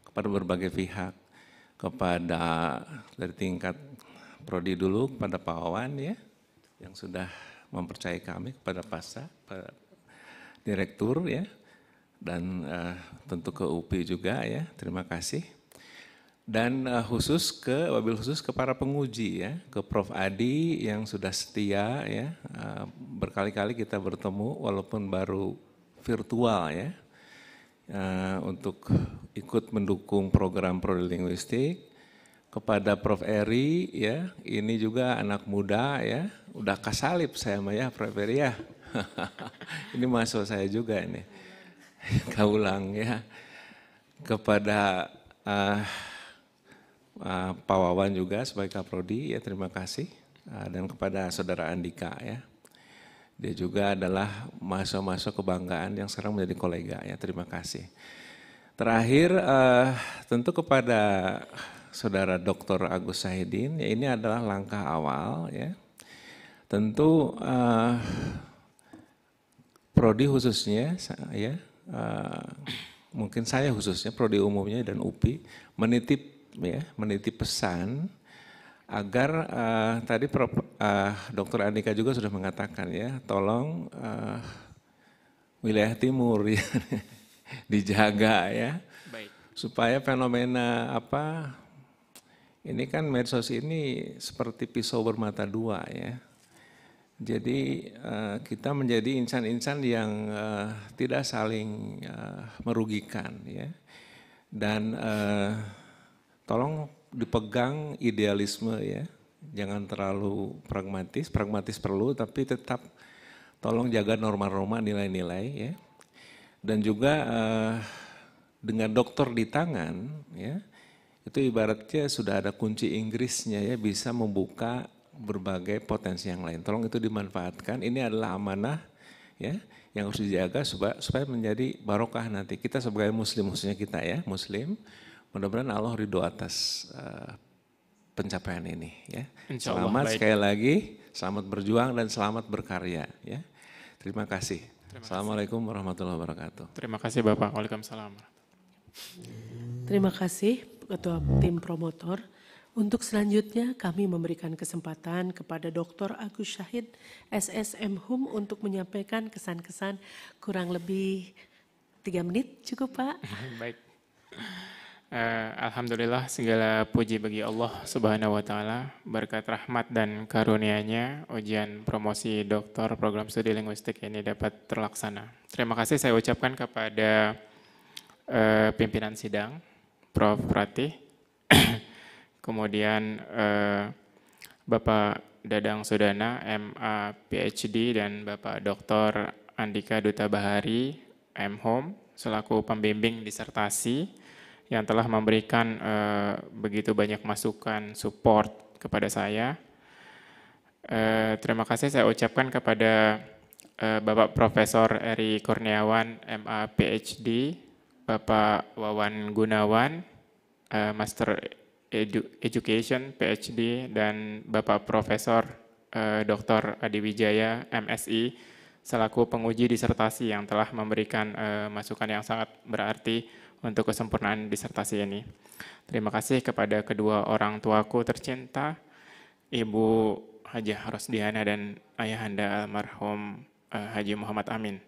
kepada berbagai pihak, kepada dari tingkat prodi dulu kepada Pak Wawan ya yang sudah mempercayai kami, kepada PASA, direktur ya, dan tentu ke UPI juga ya, terima kasih. Dan wabil khusus ke para penguji ya, ke Prof. Adi yang sudah setia ya, berkali-kali kita bertemu walaupun baru virtual ya, untuk ikut mendukung program Prodi Linguistik. Kepada Prof. Eri ya, ini juga anak muda ya, udah kasalip saya mah ya Prof. Eri ya. Ini masuk saya juga ini, kaulang ya. Kepada Pak Wawan juga sebagai Kaprodi ya, terima kasih. Dan kepada Saudara Andika ya, dia juga adalah mahasiswa kebanggaan yang sekarang menjadi kolega ya, terima kasih. Terakhir tentu kepada Saudara Dr. Agus Sahidin, ya ini adalah langkah awal ya. Tentu Prodi khususnya ya, mungkin saya khususnya Prodi umumnya dan UPI menitip pesan agar tadi Dr. Andika juga sudah mengatakan ya, tolong wilayah timur ya, dijaga ya. Baik. Supaya fenomena ini kan medsos ini seperti pisau bermata dua ya. Jadi kita menjadi insan-insan yang tidak saling merugikan ya. Dan tolong dipegang idealisme ya, jangan terlalu pragmatis perlu, tapi tetap tolong jaga norma-norma, nilai-nilai ya. Dan juga dengan dokter di tangan ya, itu ibaratnya sudah ada kunci Inggrisnya ya, bisa membuka berbagai potensi yang lain. Tolong itu dimanfaatkan. Ini adalah amanah ya yang harus dijaga supaya menjadi barokah nanti. Kita sebagai muslim, khususnya kita ya, muslim, mudah-mudahan Allah ridho atas pencapaian ini ya. Selamat sekali lagi, selamat berjuang dan selamat berkarya ya. Terima kasih. Assalamualaikum warahmatullahi wabarakatuh. Terima kasih Bapak. Waalaikumsalam. Terima kasih Ketua Tim Promotor. Untuk selanjutnya kami memberikan kesempatan kepada Dr. Agus Syahid SSM Hum untuk menyampaikan kesan-kesan kurang lebih 3 menit cukup Pak? Baik. Alhamdulillah segala puji bagi Allah Subhanahu wa taala, berkat rahmat dan karunia-Nya ujian promosi doktor program studi linguistik ini dapat terlaksana. Terima kasih saya ucapkan kepada pimpinan sidang Prof. Ratih, kemudian Bapak Dadang Sudana MA PhD dan Bapak Dr. Andika Duta Bahari M.Hom selaku pembimbing disertasi yang telah memberikan begitu banyak masukan, support kepada saya. Terima kasih saya ucapkan kepada Bapak Profesor Eri Kurniawan, MA PhD, Bapak Wawan Gunawan, Master Education PhD, dan Bapak Profesor Dr. Adi Wijaya, MSI, selaku penguji disertasi yang telah memberikan masukan yang sangat berarti untuk kesempurnaan disertasi ini. Terima kasih kepada kedua orang tuaku tercinta, Ibu Hajah Rosdiana dan Ayahanda almarhum Haji Muhammad Amin.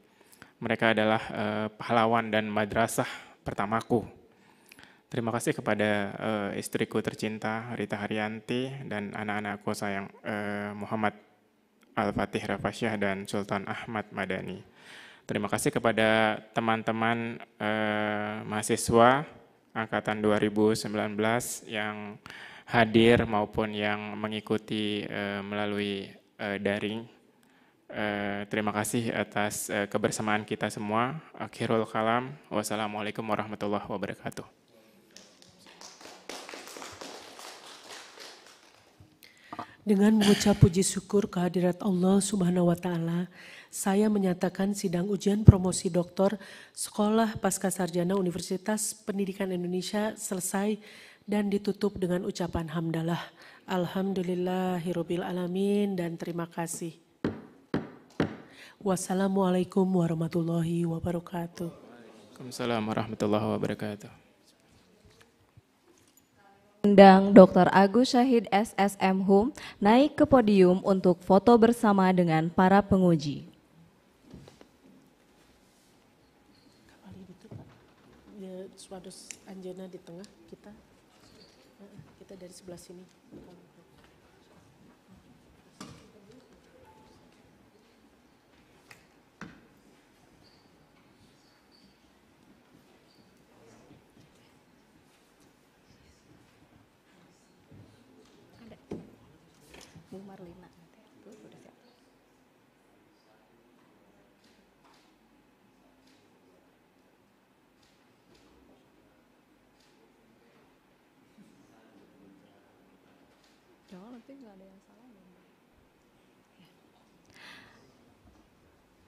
Mereka adalah pahlawan dan madrasah pertamaku. Terima kasih kepada istriku tercinta Rita Haryanti dan anak-anakku sayang Muhammad Al-Fatih Rafasyah dan Sultan Ahmad Madani. Terima kasih kepada teman-teman mahasiswa angkatan 2019 yang hadir maupun yang mengikuti melalui daring. Terima kasih atas kebersamaan kita semua. Akhirul kalam. Wassalamualaikum warahmatullahi wabarakatuh. Dengan mengucap puji syukur kehadirat Allah Subhanahu wa taala, saya menyatakan sidang ujian promosi doktor Sekolah Pascasarjana Universitas Pendidikan Indonesia selesai dan ditutup dengan ucapan hamdalah. Alhamdulillahirabbil alamin dan terima kasih. Wassalamualaikum warahmatullahi wabarakatuh. Waalaikumsalam warahmatullahi wabarakatuh. Undang Dr. Agus Syahid SSM Hum naik ke podium untuk foto bersama dengan para penguji. Swados Anjana di tengah, kita dari sebelah sini. Bu Marlina. Udah siap. Jangan nanti nggak ada yang salah.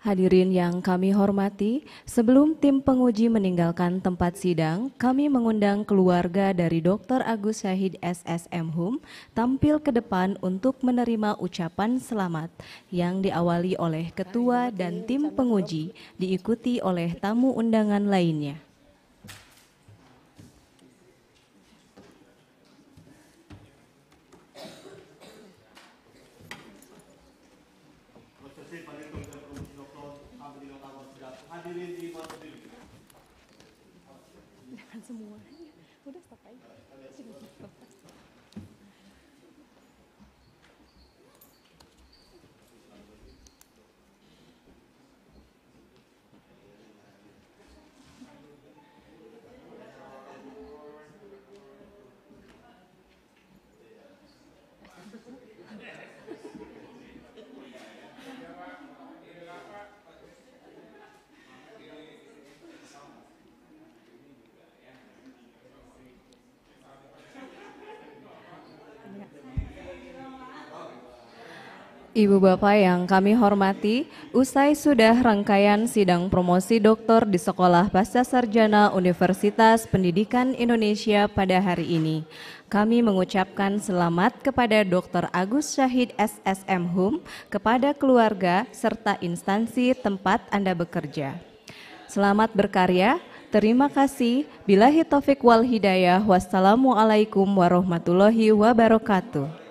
Hadirin yang kami hormati, sebelum tim penguji meninggalkan tempat sidang, kami mengundang keluarga dari Dr. Agus Syahid SSM Hum tampil ke depan untuk menerima ucapan selamat yang diawali oleh ketua dan tim penguji, diikuti oleh tamu undangan lainnya. Semuanya udah stop aja. Ibu Bapak yang kami hormati, usai sudah rangkaian sidang promosi doktor di Sekolah Pasca Sarjana Universitas Pendidikan Indonesia pada hari ini. Kami mengucapkan selamat kepada Dr. Agus Syahid SSM Hum, kepada keluarga, serta instansi tempat Anda bekerja. Selamat berkarya, terima kasih. Billahi taufik wal hidayah, wassalamualaikum warahmatullahi wabarakatuh.